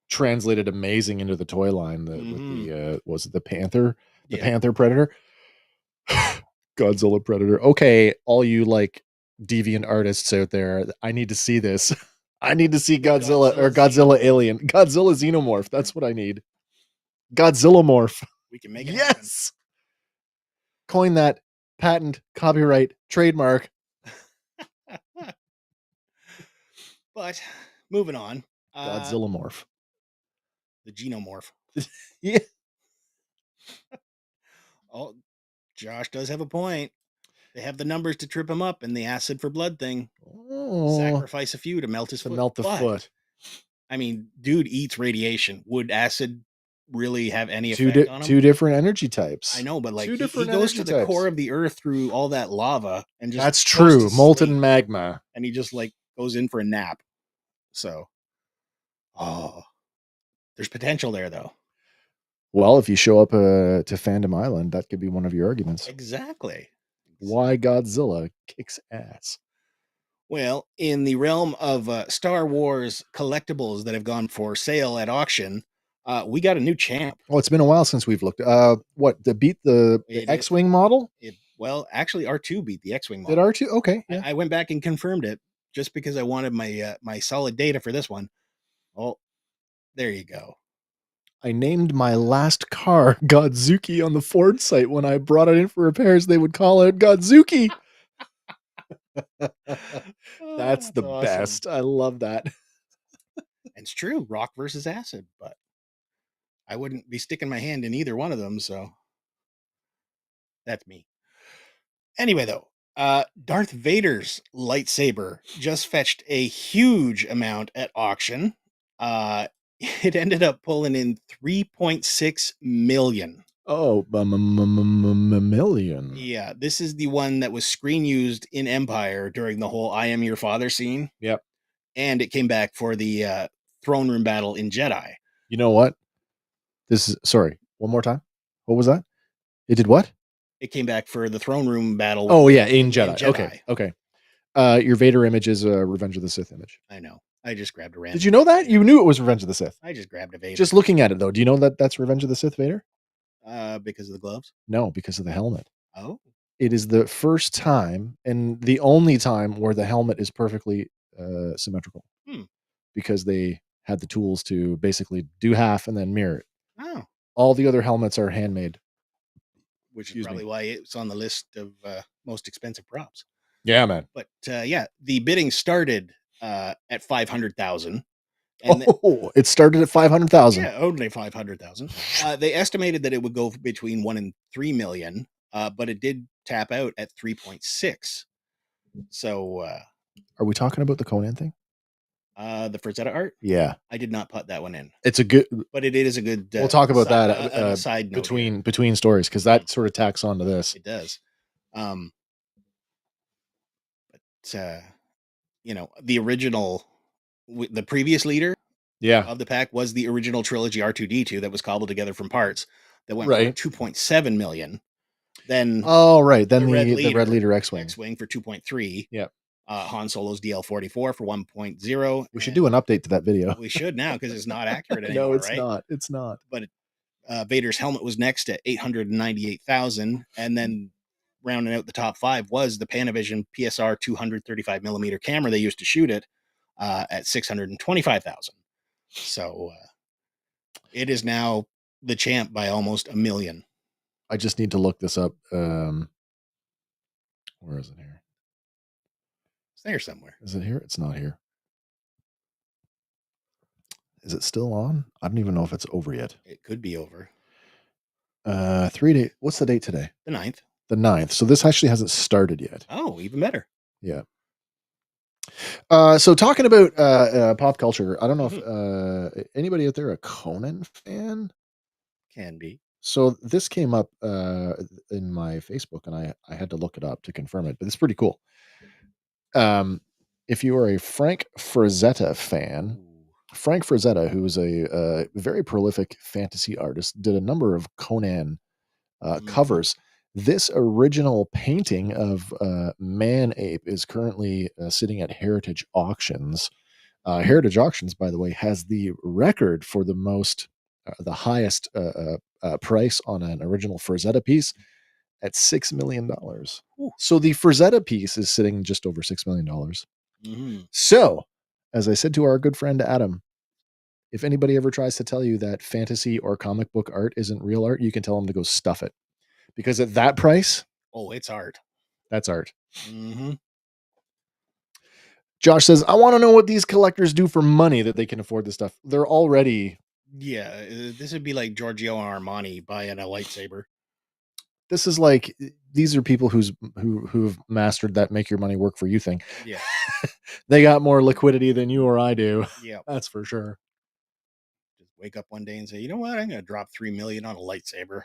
translated amazing into the toy line with the was it the Panther? The Panther Predator? Godzilla Predator. Okay, all you like deviant artists out there, I need to see this. I need to see Godzilla Xenomorph. Alien. Godzilla Xenomorph. That's what I need. Godzilla Morph. We can make it happen. Coin that, patent, copyright, trademark. But moving on. Godzilla Morph. The Genomorph. Yeah. Oh, Josh does have a point. They have the numbers to trip him up and the acid for blood thing. Oh. Sacrifice a few to melt his foot. Melt the foot. I mean, dude eats radiation. Would acid really have any effect on him? Two different energy types. I know, but like he goes to the core of the earth through all that lava and just that's true. Molten magma. And he just like goes in for a nap. So there's potential there though. Well, if you show up to Fandom Island, that could be one of your arguments. Exactly. Why Godzilla kicks ass. Well, in the realm of Star Wars collectibles that have gone for sale at auction, we got a new champ. Oh, it's been a while since we've looked. What, to beat the X-Wing model? Well, actually, R2 beat the X-Wing model. Did R2? Okay. Yeah. I went back and confirmed it just because I wanted my my solid data for this one. Oh, there you go. I named my last car Godzuki on the Ford site. When I brought it in for repairs, they would call it Godzuki. That's the awesome. Best. I love that. It's true. Rock versus acid, but I wouldn't be sticking my hand in either one of them, so that's me. Anyway, though, Darth Vader's lightsaber just fetched a huge amount at auction. It ended up pulling in $3.6 million. Oh, million. Yeah, this is the one that was screen used in Empire during the whole "I am your father" scene. Yep. And it came back for the throne room battle in Jedi. You know what? Sorry, one more time. What was that? It did what? It came back for the throne room battle. Oh yeah, in Jedi. Okay. Your Vader image is a Revenge of the Sith image. I know. I just grabbed a random. Did you know that? You knew it was Revenge of the Sith. I just grabbed a Vader. Just looking at it though, do you know that that's Revenge of the Sith Vader? Because of the gloves? No, because of the helmet. Oh. It is the first time and the only time where the helmet is perfectly symmetrical. Because they had the tools to basically do half and then mirror it. Oh. All the other helmets are handmade. Which is probably why it's on the list of most expensive props. Yeah, man. But yeah, the bidding started at 500,000. And it started at 500,000. yeah, only 500,000. They estimated that it would go between 1 and 3 million, but it did tap out at 3.6. So, Are we talking about the Conan thing? the Frazetta art, Yeah, I did not put that one in, it's a good. but it is a good. We'll talk about side, that a side note here. between stories because that sort of tacks onto this. It does. But the original, the previous leader Yeah, of the pack was the original trilogy R2D2 that was cobbled together from parts that went right. for 2.7 million. Then Oh, right. Then the the Red Leader X-Wing. X-Wing for 2.3. Yeah. Han Solo's DL-44 for 1.0. We should do an update to that video. We should now because it's not accurate anymore. No, it's right? not. It's not. But Vader's helmet was next at 898,000, and then rounding out the top 5 was the Panavision PSR 235 millimeter camera they used to shoot it at 625,000. So it is now the champ by almost a million. I just need to look this up. Where is it here? It's there somewhere. Is it here? It's not here. Is it still on? I don't even know if it's over yet. It could be over. 3 days. What's the date today? The 9th. The 9th. So this actually hasn't started yet. Oh, even better. Yeah. So talking about pop culture, I don't know if anybody out there a Conan fan? Can be. So this came up in my Facebook, and I had to look it up to confirm it, but it's pretty cool. If you are a Frank Frazetta fan, Frank Frazetta, who is a very prolific fantasy artist, did a number of Conan covers. This original painting of Man Ape is currently sitting at Heritage Auctions. Heritage Auctions, by the way, has the record for the highest price on an original Frazetta piece at $6 million. So the Frazetta piece is sitting just over $6 million. So, as I said to our good friend Adam, if anybody ever tries to tell you that fantasy or comic book art isn't real art, you can tell them to go stuff it. Because at that price, it's art. That's art. Josh says, I want to know what these collectors do for money that they can afford this stuff. They're already... Yeah, this would be like Giorgio Armani buying a lightsaber. This is like, these are people who've mastered that make your money work for you thing. Yeah. They got more liquidity than you or I do. Yeah. That's for sure. Just wake up one day and say, you know what? I'm going to drop $3 million on a lightsaber.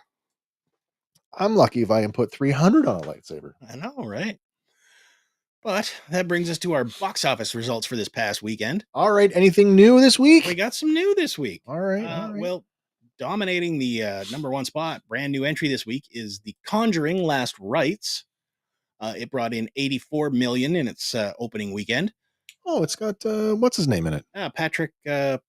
I'm lucky if I can put 300 on a lightsaber. I know, right? But that brings us to our box office results for this past weekend. All right. Anything new this week? We got some new this week. All right. Well, dominating the number 1 spot, brand new entry this week is The Conjuring: Last Rites. It brought in $84 million in its opening weekend. Oh, it's got what's his name in it? Patrick. Yep.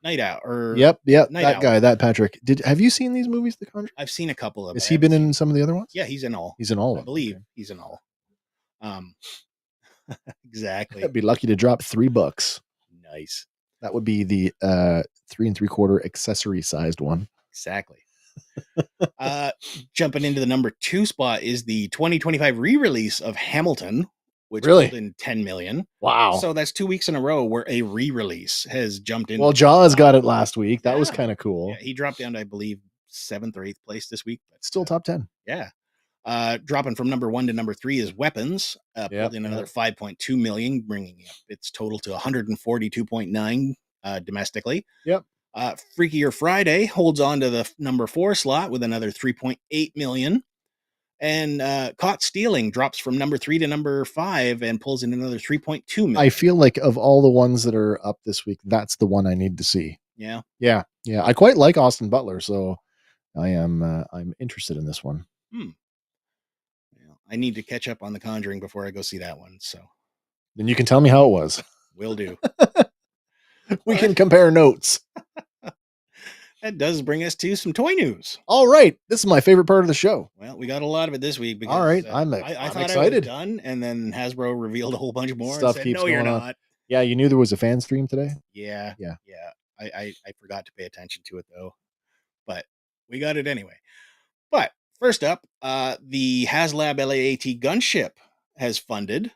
Night Owl. Yep. That Owl. Guy. That Patrick. Have you seen these movies, The Conjuring? I've seen a couple of them. Has he been in some of the other ones? Yeah, he's in all. He's in all. I believe he's in all. Exactly. I'd be lucky to drop $3. Nice. That would be the 3 3/4 accessory sized one. Exactly. Jumping into the number 2 spot is the 2025 re-release of Hamilton, which pulled in $10 million. Wow. So that's 2 weeks in a row where a re-release has jumped in. Well, Jaws got it last week. That was kind of cool. Yeah, he dropped down to, I believe, 7th or 8th place this week. But still top 10. Yeah. Dropping from number 1 to number 3 is Weapons. Pulled in another 5.2 million, bringing up its total to 142.9 domestically. Yep. Freakier Friday holds on to the number 4 slot with another 3.8 million. And Caught Stealing drops from number 3 to number 5 and pulls in another 3.2 million. I feel like of all the ones that are up this week, that's the one I need to see. Yeah. Yeah. I quite like Austin Butler, so I'm interested in this one. I need to catch up on The Conjuring before I go see that one. So then you can tell me how it was. Will do. We can compare notes. That does bring us to some toy news. All right. This is my favorite part of the show. Well, we got a lot of it this week. Because, all right. I'm excited. I was done, and then Hasbro revealed a whole bunch more. Stuff and said, keeps no, going you're on. not. Yeah, you knew there was a fan stream today? Yeah. I forgot to pay attention to it, though. But we got it anyway. But first up, the HasLab LAAT gunship has funded.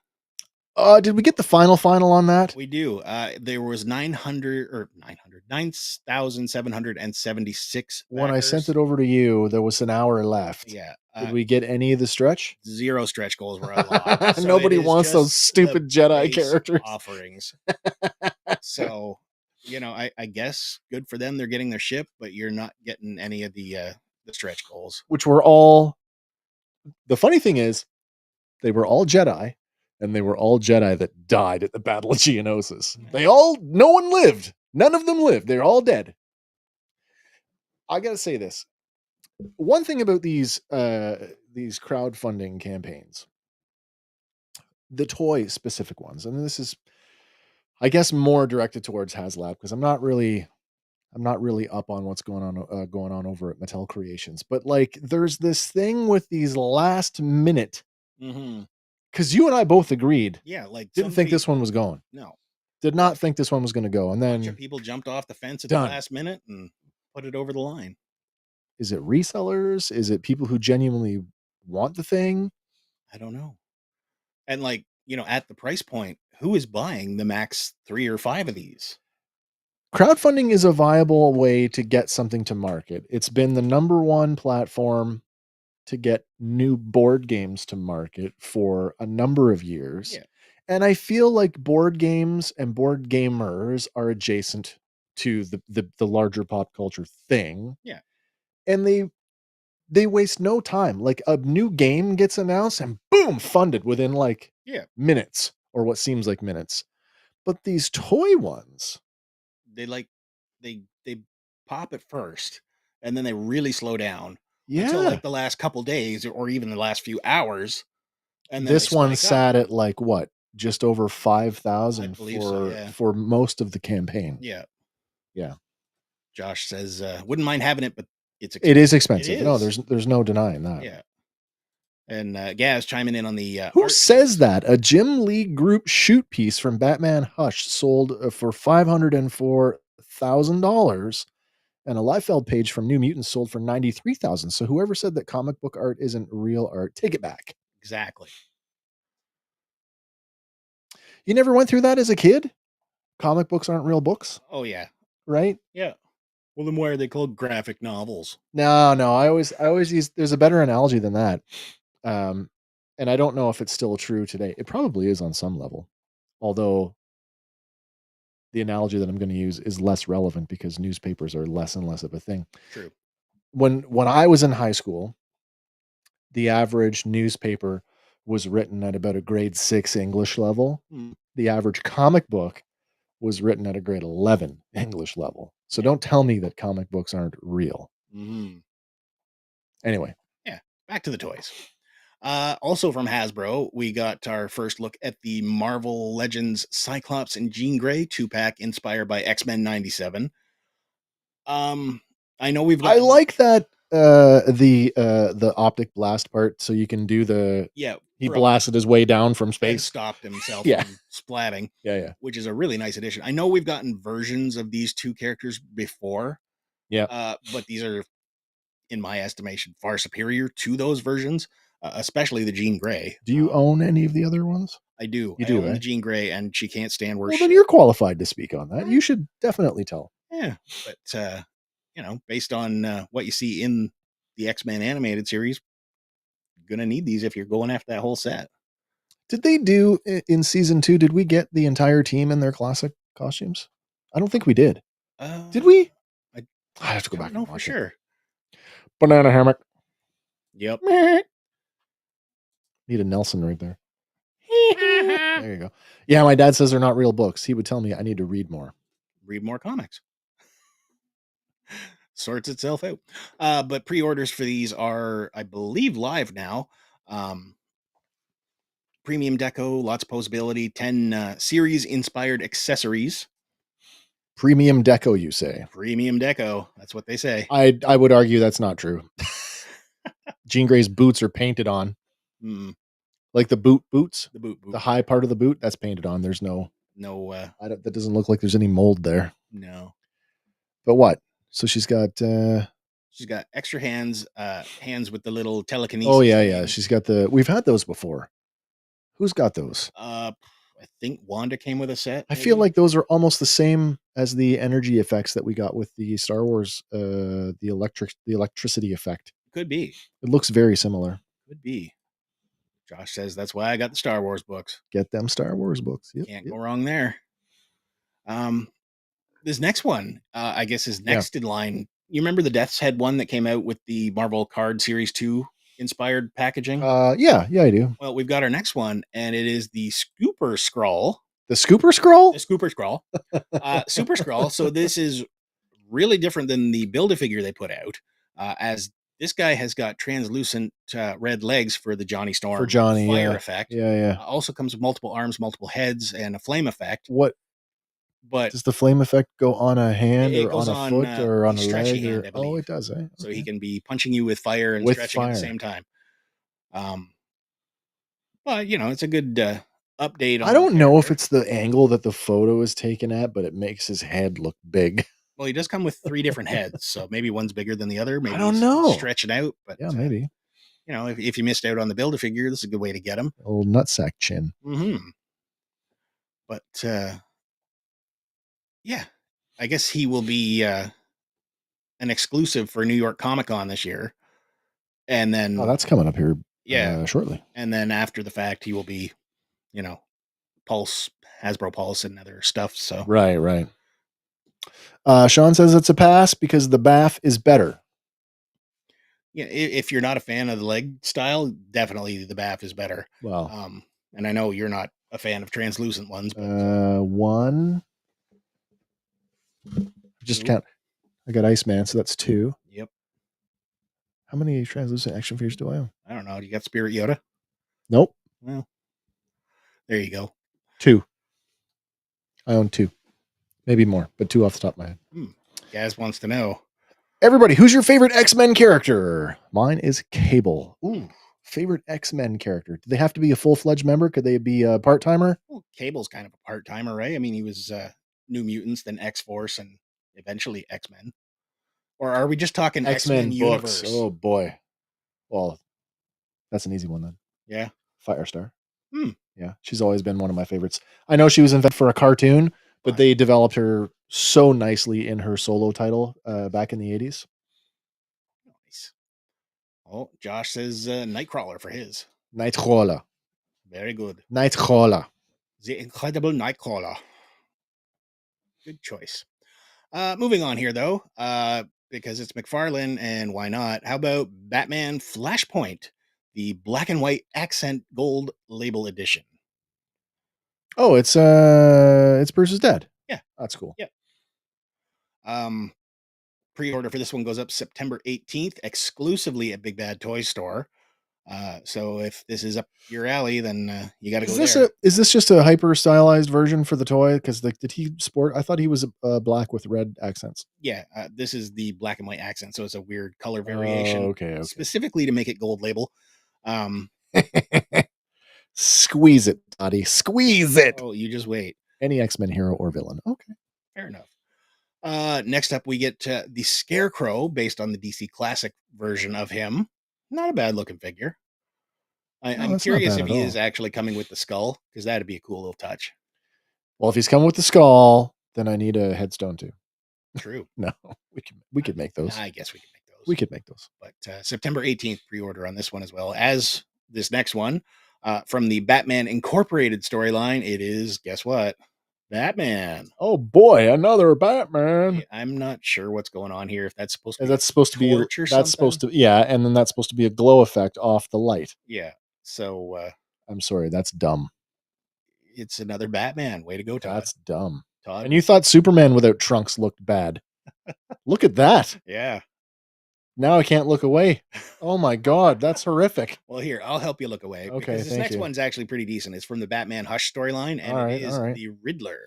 Did we get the final on that? We do. There was 9,776 When I sent backers. it over to you, there was an hour left. Yeah. Did we get any of the stretch? 0 stretch goals were unlocked. So Nobody it is wants those just stupid the Jedi base characters. offerings. So, I guess good for them. They're getting their ship, but you're not getting any of the stretch goals. Which were all. The funny thing is, they were all Jedi, and they were all Jedi that died at the Battle of Geonosis. No one lived. None of them lived. They're all dead. I gotta say this. One thing about these crowdfunding campaigns, the toy specific ones, and this is, I guess, more directed towards HasLab because I'm not really up on what's going on over at Mattel Creations. But like, there's this thing with these last minute, because you and I both agreed. Yeah, like Didn't think this one was going. No, did not think this one was going to go, and a bunch then of people jumped off the fence at Done. the last minute and put it over the line. Is it resellers? Is it people who genuinely want the thing? I don't know. And like, at the price point, who is buying the max 3 or 5 of these? Crowdfunding is a viable way to get something to market. It's been the number one platform to get new board games to market for a number of years. Yeah. And I feel like board games and board gamers are adjacent to the larger pop culture thing. Yeah. And they waste no time. Like, a new game gets announced and boom, funded within like minutes, or what seems like minutes. But these toy ones, they pop at first and then they really slow down yeah. until like the last couple days or even the last few hours. And then This they one spike up. sat at like what? Just over 5,000 so, for most of the campaign. Yeah. Yeah. Josh says, wouldn't mind having it, but it is expensive. No, there's no denying that. Yeah. And Gaz chiming in on the who art says piece. that a Jim Lee Group shoot piece from Batman Hush sold for $504,000, and a Liefeld page from New Mutants sold for $93,000. So whoever said that comic book art isn't real art, take it back. Exactly. You never went through that as a kid? Comic books aren't real books? Oh yeah. Right? Yeah. Well, then why are they called graphic novels? No. I always use, there's a better analogy than that. And I don't know if it's still true today. It probably is on some level. Although the analogy that I'm going to use is less relevant because newspapers are less and less of a thing. True. When I was in high school, the average newspaper was written at about a grade 6 English level. The average comic book was written at a grade 11 English level. So don't tell me that comic books aren't real. Anyway. Yeah. Back to the toys. Also from Hasbro, we got our first look at the Marvel Legends Cyclops and Jean Grey 2-pack inspired by X-Men 97. I know we've got... I like that the optic blast part, so you can do the... Yeah. He blasted his way down from space. And stopped himself from splatting. Yeah. Which is a really nice addition. I know we've gotten versions of these two characters before. Yeah. But these are, in my estimation, far superior to those versions, especially the Jean Grey. Do you own any of the other ones? I do. You do, own eh? the Jean Grey, and she can't stand worse. Well, then you're qualified to speak on that. You should definitely tell. Yeah, but based on what you see in the X-Men animated series, you're gonna need these if you're going after that whole set. Did they do in season 2? Did we get the entire team in their classic costumes? I don't think we did. Did we? I have to go back and watch for sure. Banana hammock. Yep. Need a Nelson right there. There you go. Yeah, my dad says they're not real books. He would tell me I need to read more. Read more comics. Sorts itself out. But pre-orders for these are, I believe, live now. Premium deco, lots of posability, 10 series-inspired accessories. Premium deco, you say? Premium deco. That's what they say. I would argue that's not true. Jean Grey's boots are painted on. Like the boots? The boot. The high part of the boot, that's painted on. There's no... that doesn't look like there's any mold there. No. But what? So she's got... she's got extra hands, hands with the little telekinesis. Oh, yeah. She's got the... We've had those before. Who's got those? I think Wanda came with a set. I feel maybe? like those are almost the same as the energy effects that we got with the Star Wars, the electricity effect. Could be. It looks very similar. Could be. Josh says that's why I got the Star Wars books. Get them Star Wars books. Yep, Can't yep. go wrong there. This next one, I guess, is next in line. You remember the Death's Head one that came out with the Marvel Card Series 2 inspired packaging? Yeah, I do. Well, we've got our next one, and it is the Scooper Scroll. The Scooper Scroll? The Scooper Scroll. Super Scroll. So this is really different than the Build-A-Figure they put out, as this guy has got translucent red legs for the Johnny Storm For Johnny, fire yeah. effect. Yeah. Also comes with multiple arms, multiple heads, and a flame effect. What But does the flame effect go on a hand it or goes on a foot or the on a stretchy leg? Or, hand, I believe. it does, eh? So he can be punching you with fire and With stretching at the fire. same time. But it's a good update. I don't know if it's the angle that the photo is taken at, but it makes his head look big. Well, he does come with 3 different heads, so maybe one's bigger than the other. Maybe I don't he's know. stretching out, but Yeah, maybe. If you missed out on the Build-A-Figure, this is a good way to get him. Old nutsack chin. Mm-hmm. But yeah, I guess he will be an exclusive for New York Comic Con this year, and then that's coming up here. Shortly. And then after the fact, he will be, Pulse, Hasbro Pulse, and other stuff. So right. Sean says it's a pass because the BAF is better. Yeah, if you're not a fan of the leg style, definitely the BAF is better. Well, and I know you're not a fan of translucent ones, but one. Just count. I got Iceman, so that's 2. Yep. How many translucent action figures do I own? I don't know. You got Spirit Yoda? Nope. Well, there you go. 2. I own 2. Maybe more, but 2 off the top of my head. Gaz wants to know. Everybody, who's your favorite X-Men character? Mine is Cable. Ooh, favorite X-Men character. Do they have to be a full-fledged member? Could they be a part-timer? Well, Cable's kind of a part-timer, right? I mean, he was New Mutants, then X-Force, and eventually X-Men. Or are we just talking X-Men universe? Oh, boy. Well, that's an easy one then. Yeah. Firestar. Yeah, she's always been one of my favorites. I know she was invented for a cartoon, but they developed her so nicely in her solo title back in the 80s. Nice. Oh, Josh says Nightcrawler for his. Nightcrawler. Very good. Nightcrawler. The Incredible Nightcrawler. Good choice. Moving on here, though, because it's McFarlane, and why not? How about Batman Flashpoint, the black and white accent gold label edition? Oh, it's Bruce's dad. Yeah, that's cool. Yeah. Pre-order for this one goes up September 18th, exclusively at Big Bad Toy Store. So if this is up your alley, then you got to go there. Is this just a hyper stylized version for the toy? Because did he sport? I thought he was black with red accents. Yeah, this is the black and white accent, so it's a weird color variation. Okay. Specifically to make it gold label. Squeeze it, Dottie. Squeeze it. Oh, you just wait. Any X-Men hero or villain. Okay. Fair enough. Next up, we get the Scarecrow, based on the DC Classic version of him. Not a bad looking figure. I'm curious if he is actually coming with the skull, because that'd be a cool little touch. Well, if he's coming with the skull, then I need a headstone too. True. No, we could make those. I guess we could make those. We could make those. But September 18th pre-order on this one, as well as this next one from the Batman Incorporated storyline. It is, guess what? Batman. Oh boy, another Batman. I'm not sure what's going on here. If that's supposed to be that's supposed to be and then that's supposed to be a glow effect off the light. Yeah. So I'm sorry, that's dumb. It's another Batman. Way to go, Todd. That's dumb. Todd. And you thought Superman without trunks looked bad. Look at that. Yeah. Now I can't look away. Oh my God, that's horrific. Well, here, I'll help you look away. Okay, because this next one's actually pretty decent. It's from the Batman Hush storyline, and it is the Riddler.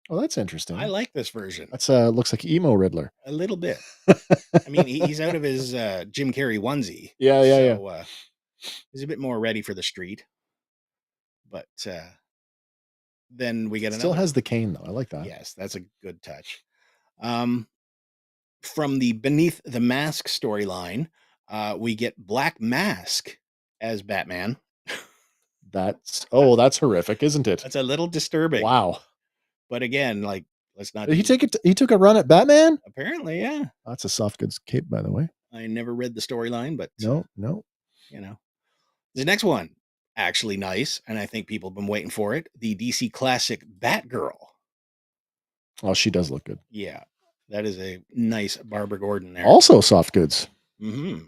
Oh, that's interesting. I like this version. That's looks like emo Riddler. A little bit. I mean, he's out of his Jim Carrey onesie. Yeah. He's a bit more ready for the street. But then we get Still has the cane though. I like that. Yes, that's a good touch. From the Beneath the Mask storyline, we get Black Mask as Batman. That's horrific, isn't it? That's a little disturbing. Wow. But again, like, let's not. Did he take it? He took a run at Batman. Apparently, yeah. That's a soft goods cape, by the way. I never read the storyline, but No. you know, the next one actually nice, and I think people have been waiting for it. The DC classic Batgirl. Oh, she does look good. Yeah, that is a nice Barbara Gordon there. Also soft goods. Mm-hmm.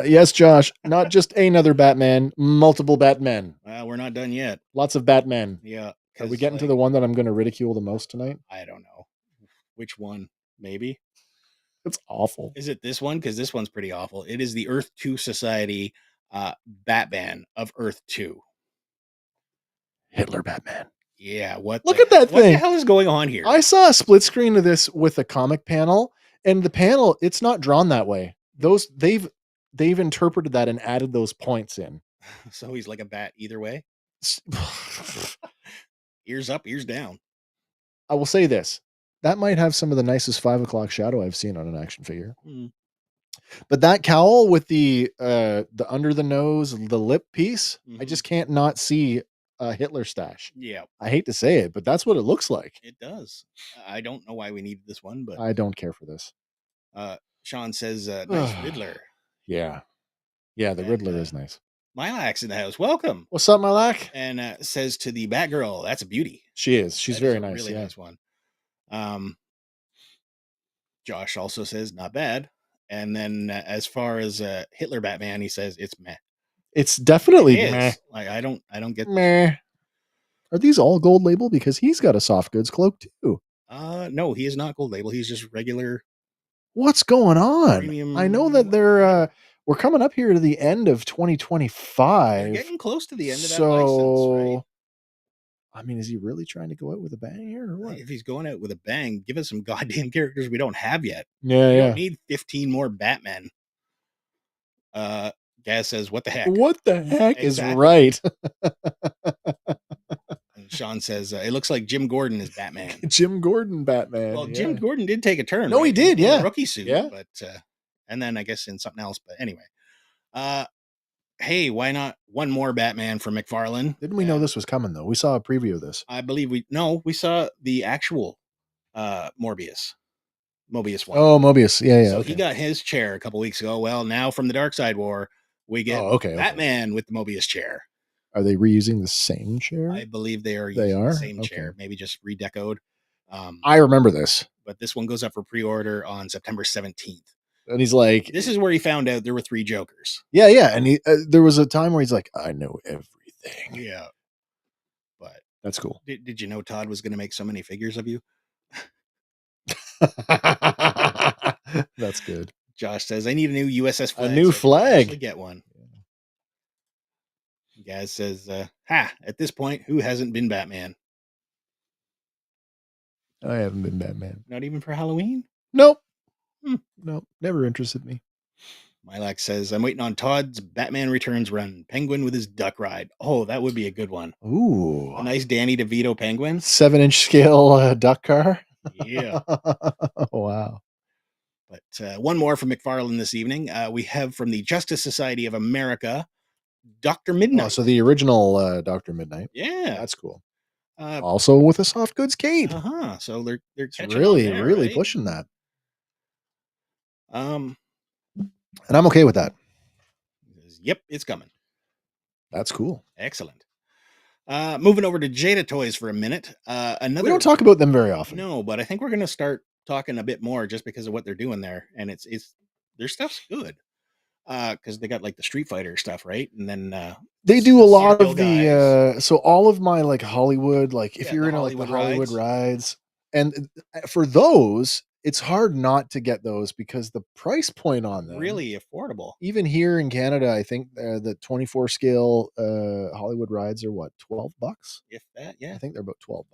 Yes, Josh. Not just another Batman, multiple Batmen. Well, we're not done yet. Lots of Batmen. Yeah. Are we getting to the one that I'm going to ridicule the most tonight? I don't know. Which one? Maybe. It's awful. Is it this one? Because this one's pretty awful. It is the Earth 2 Society Batman of Earth 2. Hitler Batman. Yeah. Look at that thing. What the hell is going on here? I saw a split screen of this with a comic panel, and the panel, it's not drawn that way. They've interpreted that and added those points in. So he's like a bat either way. Ears up, ears down. I will say this. That might have some of the nicest 5 o'clock shadow I've seen on an action figure. But that cowl with the under the nose, the lip piece, I just can't not see a Hitler stash. Yeah. I hate to say it, but that's what it looks like. It does. I don't know why we needed this one, but I don't care for this. Sean says, nice Riddler. Yeah. Yeah, the Riddler is nice. Milax in the house. Welcome. What's up, Milac? And says to the Batgirl, that's a beauty. She is. She's very nice. Really nice one. Josh also says, not bad. And then as far as Hitler Batman, he says it's meh. It's definitely meh. Like I don't get meh. Are these all gold label? Because he's got a soft goods cloak too. No, he is not gold label. He's just regular. What's going on? Premium. I know that they're we're coming up here to the end of 2025. We're getting close to the end of that license, right? I mean, is he really trying to go out with a bang here or what? If he's going out with a bang, give us some goddamn characters we don't have yet. Yeah, we don't need 15 more Batmen. Gaz says, what the heck? What the heck is right? And Sean says, it looks like Jim Gordon is Batman. Jim Gordon Batman. Well, Jim Gordon did take a turn. No, he did, in a rookie suit. Yeah. But and then I guess in something else. But anyway. Hey, why not one more Batman from McFarlane? Didn't we know this was coming though? We saw a preview of this. I believe we saw the actual Mobius one. Oh, Mobius. Yeah. So he got his chair a couple weeks ago. Well, now from the Dark Side War, we get Batman with the Mobius chair. Are they reusing the same chair? I believe they are using the same chair, maybe just redecoed. I remember this. But this one goes up for pre-order on September 17th. And he's like, this is where he found out there were 3 Jokers. Yeah. And he there was a time where he's like, I know everything. Yeah. But that's cool. Did you know Todd was going to make so many figures of you? That's good. Josh says, I need a new USS flag. A new flag. Get one. Gaz says, at this point, who hasn't been Batman? I haven't been Batman. Not even for Halloween? Nope. Nope. Never interested me. Milac says, I'm waiting on Todd's Batman Returns run. Penguin with his duck ride. Oh, that would be a good one. Ooh. A nice Danny DeVito penguin. 7-inch scale duck car. Yeah. Wow. But one more from McFarlane this evening. We have from the Justice Society of America, Dr. Midnight. Oh, so the original Dr. Midnight. Yeah. That's cool. Also with a soft goods cape. So they're really pushing that. And I'm okay with that. Yep, it's coming. That's cool. Excellent. Moving over to Jada Toys for a minute. We don't talk about them very often. No, but I think we're going to start talking a bit more just because of what they're doing there, and it's their stuff's good. Because they got like the Street Fighter stuff, right? And then they do a lot of the so all of my like Hollywood, like if you're into like the Hollywood rides, and for those, it's hard not to get those because the price point on them really affordable. Even here in Canada, I think the 24 scale Hollywood rides are what, $12? If that, yeah. I think they're about $12.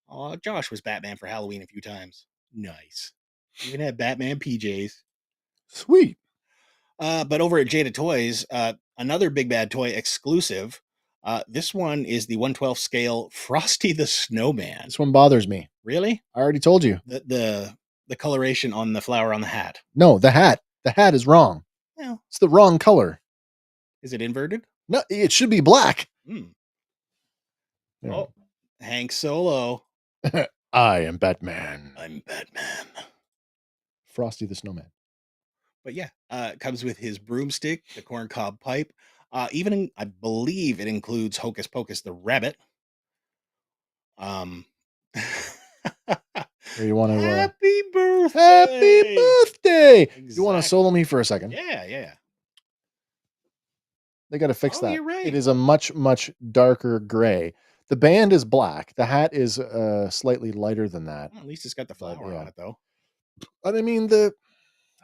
Oh, Josh was Batman for Halloween a few times. Nice. Even had Batman PJs. Sweet. But over at Jada Toys, another Big Bad Toy exclusive. This one is the 1/12 scale Frosty the Snowman. This one bothers me. Really? I already told you. The coloration on the flower on the hat. No, the hat. The hat is wrong. Well, it's the wrong color. Is it inverted? No, it should be black. Hmm. There Oh, Hank Solo. I am Batman. I'm Batman. Frosty the Snowman. But yeah, it comes with his broomstick, the corncob pipe. I believe it includes Hocus Pocus the rabbit. Here you want to Happy birthday! Happy birthday! Exactly. You want to solo me for a second? Yeah. They got to fix that. You're right. It is a much, much darker gray. The band is black. The hat is slightly lighter than that. Well, at least it's got the flower on it, though. But I mean,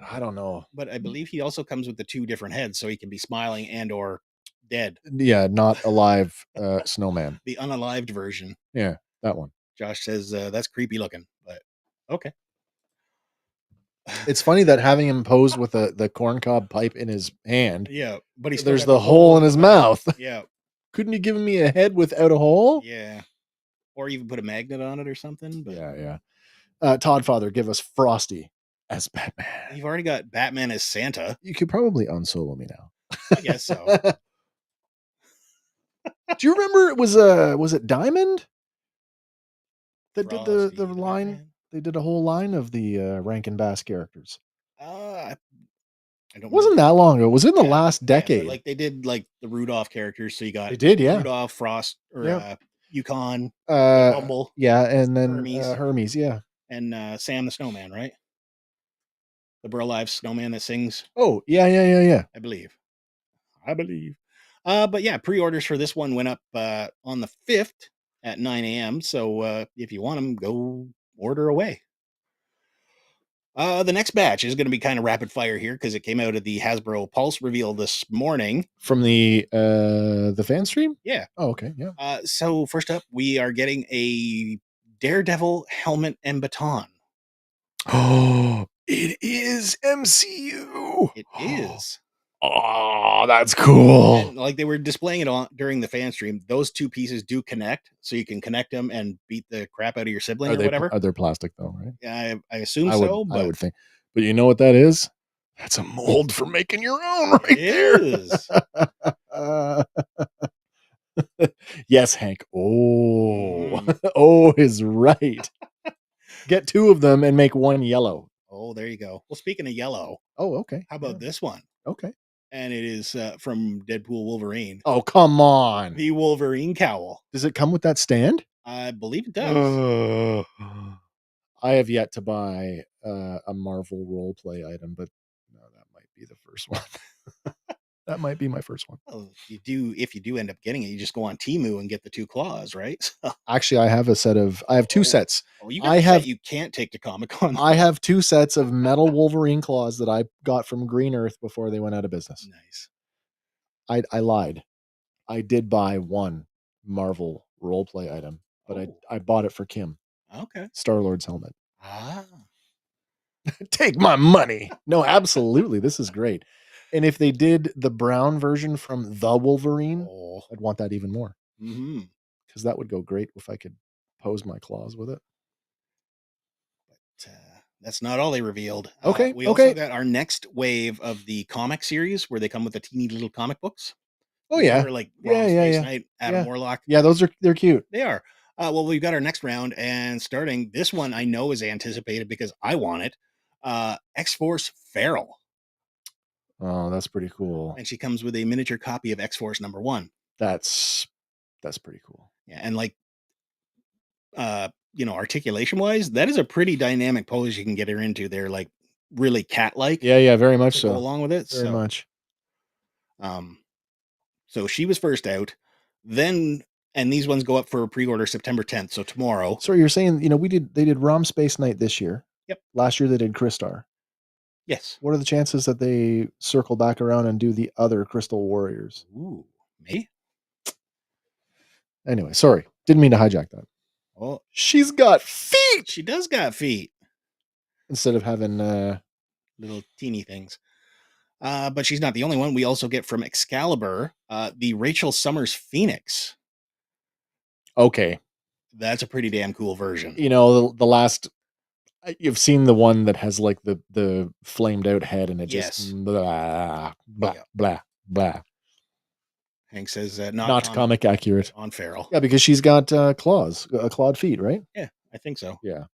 I don't know. But I believe he also comes with the 2 different heads, so he can be smiling and or dead. Yeah, not alive snowman. The unalived version. Yeah, that one. Josh says that's creepy looking, but okay. It's funny that having him posed with the corncob pipe in his hand. Yeah, but he's there's the hole in his mouth. Yeah. Couldn't you give me a head without a hole? Yeah. Or even put a magnet on it or something. But yeah. Todd Father, give us Frosty as Batman. You've already got Batman as Santa. You could probably unsolo me now. I guess so. Do you remember was it Diamond that Frosty, did the line? Batman. They did a whole line of the Rankin Bass characters. I don't. Wasn't that long ago? It was in the last decade. Like they did like the Rudolph characters. So you got they did, yeah. Rudolph, Frost, or Yukon, Bumble, yeah, and then Hermes, Hermes, yeah, and Sam the Snowman, right? The Burl-Ives snowman that sings. Oh, yeah. I believe. But yeah, pre-orders for this one went up on the 5th at 9 a.m. So if you want them, go order away. The next batch is going to be kind of rapid fire here because it came out of the Hasbro Pulse reveal this morning. From the fan stream? Yeah. Oh, okay, yeah. So first up, we are getting a Daredevil helmet and baton. Oh, it is MCU. It is. Oh, that's cool. And like they were displaying it on during the fan stream. Those 2 pieces do connect, so you can connect them and beat the crap out of your sibling or whatever. Are they plastic though, right? Yeah, I assume so. I would think. But you know what that is? That's a mold for making your own right there. Is. Yes, Hank. Oh is right. Get 2 of them and make 1 yellow. Oh, there you go. Well, speaking of yellow. Oh, okay. How about this one? Okay. And it is from Deadpool Wolverine. Oh, come on. The Wolverine cowl. Does it come with that stand? I believe it does. I have yet to buy a Marvel role play item, but no, that might be the first one. That might be my first one. Well, if you do end up getting it, you just go on Temu and get the 2 claws, right? Actually, I have 2 sets. Oh, you got a set you can't take to Comic-Con. I have 2 sets of metal Wolverine claws that I got from Green Earth before they went out of business. Nice. I lied. I did buy 1 Marvel role play item, but I bought it for Kim. Okay. Star-Lord's helmet. Ah. Take my money. No, absolutely. This is great. And if they did the brown version from the Wolverine, I'd want that even more. Mm-hmm. Because that would go great if I could pose my claws with it. But that's not all they revealed. Okay. We also got our next wave of the comic series where they come with the teeny little comic books. Oh, yeah. Remember, like Space Knight, Adam Warlock. Yeah, they're cute. They are. Well, we've got our next round, and starting this one, I know is anticipated because I want it. X-Force Feral. Oh, that's pretty cool. And she comes with a miniature copy of X-Force #1. That's pretty cool. Yeah, and like, articulation wise, that is a pretty dynamic pose you can get her into. They're like really cat-like. Yeah, very much so. Go along with it, very much. So she was first out. Then, and these ones go up for pre-order September 10th, so tomorrow. So you're saying, they did ROM Space Knight this year. Yep. Last year they did Crystar. Yes. What are the chances that they circle back around and do the other Crystal Warriors? Ooh, me? Anyway, sorry. Didn't mean to hijack that. Oh, she's got feet. She does got feet. Instead of having little teeny things. But she's not the only one. We also get from Excalibur, the Rachel Summers Phoenix. Okay. That's a pretty damn cool version. The last... You've seen the one that has like the flamed out head and it just blah, blah, blah, blah. Hank says Not comic accurate. on Farrell. Yeah, because she's got claws, clawed feet, right? Yeah, I think so. Yeah.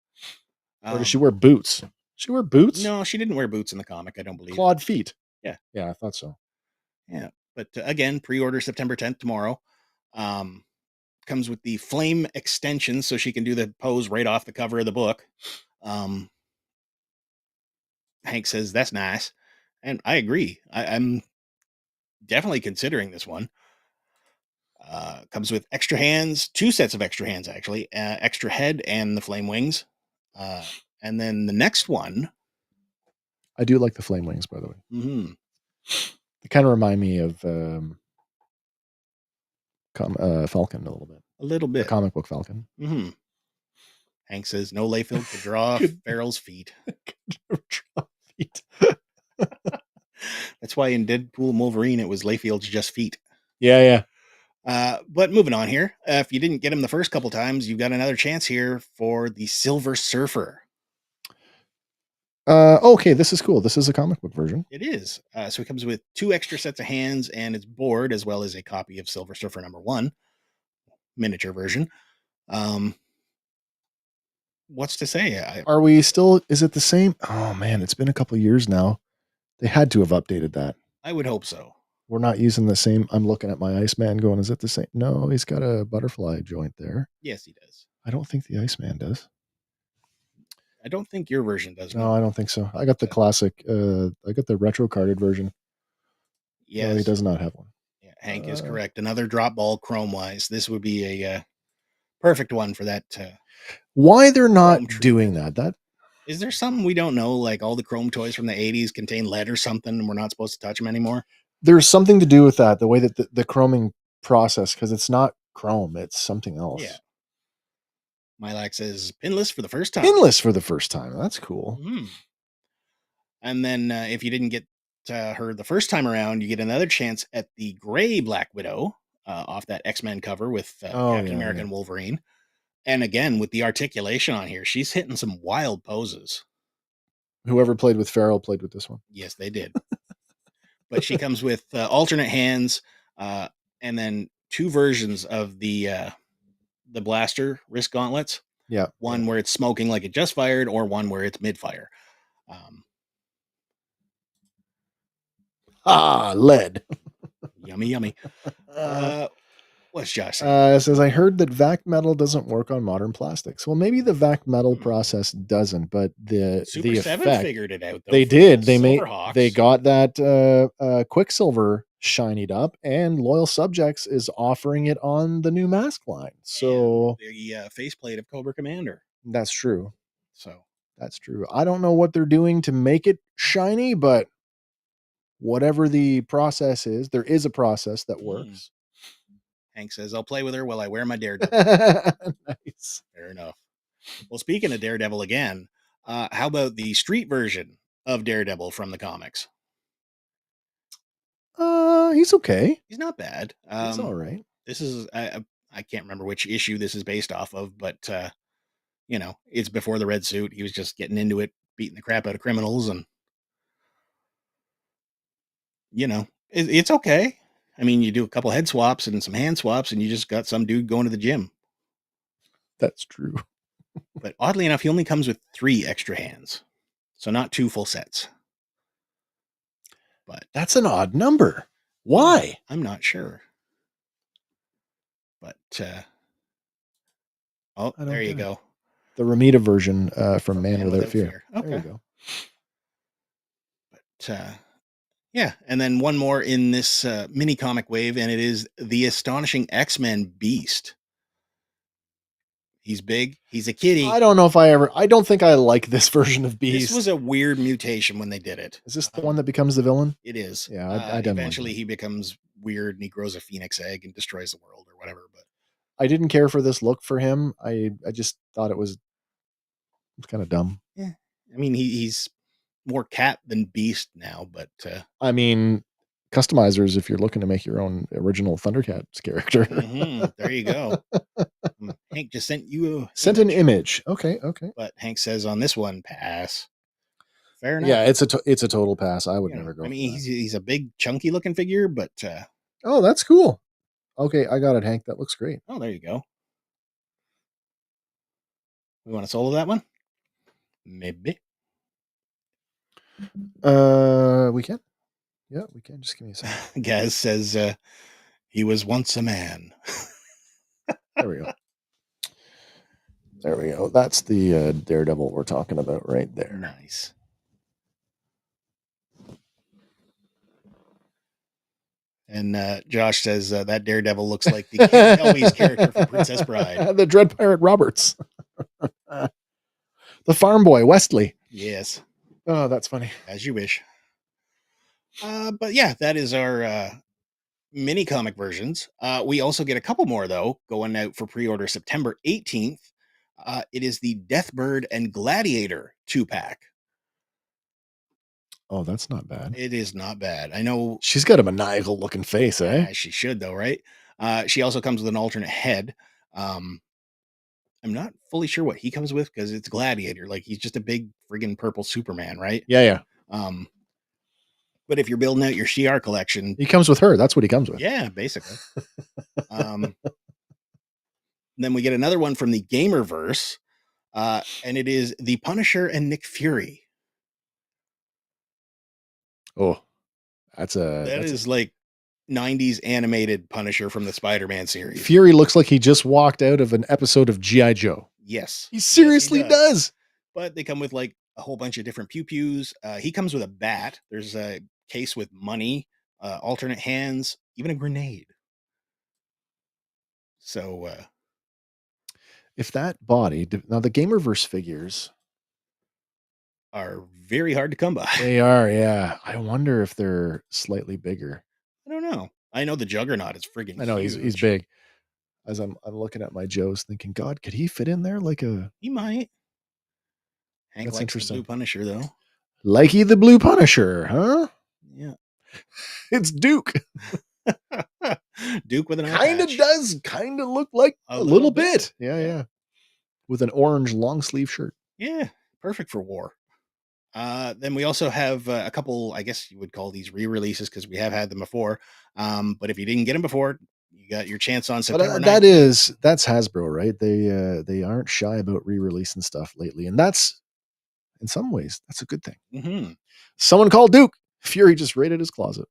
Or does she wear boots? She wear boots? No, she didn't wear boots in the comic, I don't believe. Clawed feet. Yeah. Yeah, I thought so. Yeah. But again, pre-order September 10th tomorrow. Comes with the flame extension so she can do the pose right off the cover of the book. Hank says that's nice. And I agree. I'm definitely considering this one. Comes with extra hands, 2 sets of extra hands, actually, extra head and the flame wings. And then the next one. I do like the flame wings, by the way. Mm-hmm. They kind of remind me of Falcon a little bit. A little bit. The comic book Falcon. Mm-hmm. Hank says no Layfield could draw Farrell's feet. That's why in Deadpool and Wolverine it was Layfield's just feet. Yeah. But moving on here, if you didn't get him the first couple times, you've got another chance here for the Silver Surfer. Okay, this is cool. This is a comic book version. It is. So it comes with 2 extra sets of hands and its board, as well as a copy of Silver Surfer #1, miniature version. What's to say? Are we still? Is it the same? Oh man, it's been a couple years now. They had to have updated that. I would hope so. We're not using the same. I'm looking at my Iceman going, is it the same? No, he's got a butterfly joint there. Yes, he does. I don't think the Iceman does. I don't think your version does. No, I don't think so. I got the classic. I got the retro carded version. Yes. No, he does not have one. Yeah, Hank is correct. Another drop ball chrome wise. This would be a perfect one for that. Why they're not doing that? Is there something we don't know? Like all the chrome toys from the 80s contain lead or something, and we're not supposed to touch them anymore? There's something to do with that. The way that the chroming process, because it's not chrome, it's something else. Yeah. Milac says pinless for the first time. Pinless for the first time. That's cool. Mm-hmm. And then if you didn't get her the first time around, you get another chance at the gray Black Widow off that X-Men cover with Captain America and Wolverine. And again, with the articulation on here, she's hitting some wild poses. Whoever played with Farrell played with this one. Yes, they did. But she comes with alternate hands and then 2 versions of the blaster wrist gauntlets. Yeah. One where it's smoking like it just fired, or one where it's mid-fire. Lead. Yummy. What's Josh saying? It says, I heard that vac metal doesn't work on modern plastics. Well, maybe the vac metal process doesn't, but the Super 7 effect, figured it out. Though, they did. The they got that Quicksilver shinied up, and Loyal Subjects is offering it on the new mask line. So the faceplate of Cobra Commander. That's true. So that's true. I don't know what they're doing to make it shiny, but whatever the process is, there is a process that works. Hank says, I'll play with her while I wear my Daredevil. Nice. Fair enough. Well, speaking of Daredevil again, how about the street version of Daredevil from the comics? He's okay. He's not bad. He's all right. This is, I can't remember which issue this is based off of, but, it's before the red suit. He was just getting into it, beating the crap out of criminals, and, it's okay. I mean, you do a couple head swaps and some hand swaps, and you just got some dude going to the gym. That's true. But oddly enough, he only comes with 3 extra hands. So not 2 full sets. But that's an odd number. Why? I'm not sure. But there you go. The Ramita version from Man Without Fear. Okay. There you go. But yeah, and then one more in this mini comic wave, and it is the Astonishing X-Men Beast. He's big. He's a kitty. I don't know if I don't think I like this version of Beast. This was a weird mutation when they did it. Is this the one that becomes the villain? It is. Yeah, I didn't. Eventually, he becomes weird and he grows a phoenix egg and destroys the world or whatever. But I didn't care for this look for him. I just thought it was kind of dumb. Yeah, I mean he's more cat than beast now, but I mean, customizers, if you're looking to make your own original Thundercats character. There you go. Hank just sent you an image. Okay. But Hank says on this one, pass. Fair enough. Yeah, it's a total pass. I would never go. I mean, he's a big chunky looking figure, but oh, that's cool. Okay, I got it, Hank. That looks great. Oh, there you go. We want to solo that one? Maybe. We can. Yeah, we can. Just give me a second. Gaz says he was once a man. There we go. There we go. That's the Daredevil we're talking about right there. Nice. And Josh says that Daredevil looks like the Kate Helby's character from Princess Bride. The Dread Pirate Roberts. The farm boy, Wesley. Yes. Oh, that's funny. As you wish. But yeah, that is our mini comic versions. We also get a couple more, though, going out for pre-order September 18th. It is the Deathbird and Gladiator 2-pack. Oh, that's not bad. It is not bad. I know she's got a maniacal looking face, eh? Yeah, she should, though, right? She also comes with an alternate head. I'm not fully sure what he comes with because it's Gladiator. Like, he's just a big friggin' purple Superman, right? Yeah. But if you're building out your Shi'ar collection, he comes with her. That's what he comes with. Yeah, basically. Then we get another one from the Gamerverse, and it is the Punisher and Nick Fury. Oh, that is like 90s animated Punisher from the Spider-Man series. Fury looks like he just walked out of an episode of G.I. Joe. Yes. He seriously does. But they come with like a whole bunch of different pew-pews. He comes with a bat. There's a case with money, alternate hands, even a grenade. So if that body, now the Gamerverse figures are very hard to come by. They are, yeah. I wonder if they're slightly bigger. I don't know. I know the Juggernaut is friggin' I know huge. he's big. As I'm looking at my Joes, thinking, God, could he fit in there like a? He might. Hank That's likes interesting. The Blue Punisher, though. Likey the Blue Punisher, huh? Yeah. It's Duke. Duke with an eye kind of patch. does kind of look like a little bit. Yeah. With an orange long sleeve shirt. Yeah, perfect for war. Then we also have a couple, I guess you would call these re-releases because we have had them before. But if you didn't get them before, you got your chance on September 9th. That's Hasbro, right? They aren't shy about re-releasing stuff lately, and that's in some ways that's a good thing. Mm-hmm. Someone called Duke. Fury just raided his closet.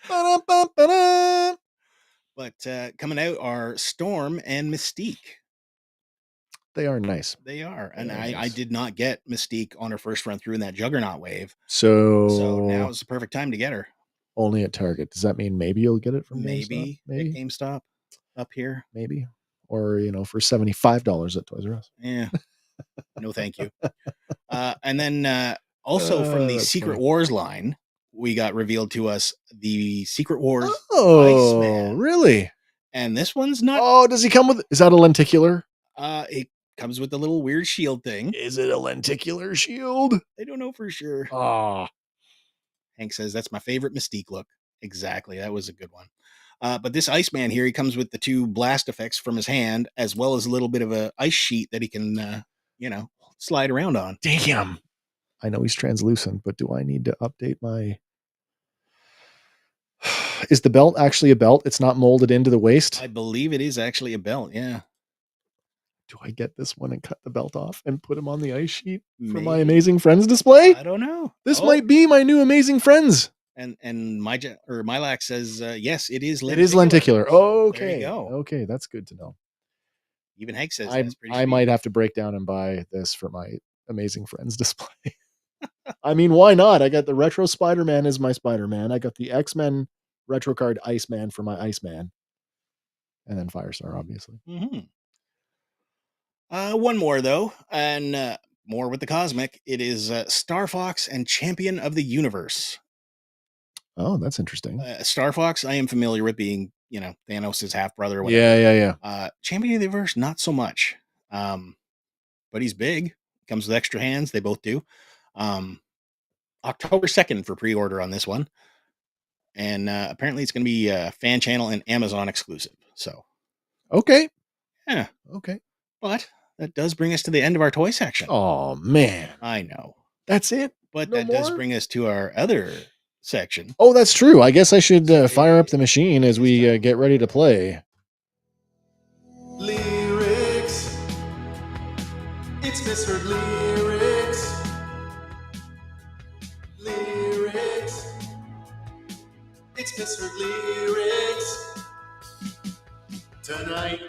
But coming out are Storm and Mystique. They are nice. They are. And I did not get Mystique on her first run through in that Juggernaut wave. So now is the perfect time to get her. Only at Target. Does that mean maybe you'll get it from GameStop? Maybe at GameStop up here. Maybe. Or, for $75 at Toys R Us. Yeah. No, thank you. And then also from the Secret Wars line, we got revealed to us the Secret Wars Iceman. Really? And this one's not. Oh, does he come with? Is that a lenticular? It comes with a little weird shield thing. Is it a lenticular shield? I don't know for sure. Ah. Hank says that's my favorite Mystique look. Exactly. That was a good one. But this Iceman here, he comes with the 2 blast effects from his hand, as well as a little bit of a ice sheet that he can, slide around on. Damn. I know he's translucent, but do I need to update my... Is the belt actually a belt? It's not molded into the waist? I believe it is actually a belt, yeah. Do I get this one and cut the belt off and put him on the ice sheet for my Amazing Friends display? I don't know. This might be my new Amazing Friends. And Mylax says, yes, it is lenticular. It is lenticular. Okay. There you go. Okay, that's good to know. Even Hank says I might have to break down and buy this for my Amazing Friends display. I mean, why not? I got the Retro Spider-Man as my Spider-Man. I got the X-Men Retro Card Iceman for my Iceman. And then Firestar, obviously. Mm-hmm. One more, though, and more with the Cosmic. It is Star Fox and Champion of the Universe. Oh, that's interesting. Star Fox, I am familiar with being, Thanos' half-brother or whatever. Yeah. Champion of the Universe, not so much. But he's big. Comes with extra hands. They both do. October 2nd for pre-order on this one. And apparently it's going to be a fan channel and Amazon exclusive. So. Okay. Yeah. Okay. But that does bring us to the end of our toy section. Oh, man. I know. That's it? But that does bring us to our other section. Oh, that's true. I guess I should fire up Yeah. the machine as we get ready to play. Lyrics. It's misheard lyrics. Lyrics. It's misheard lyrics. Tonight.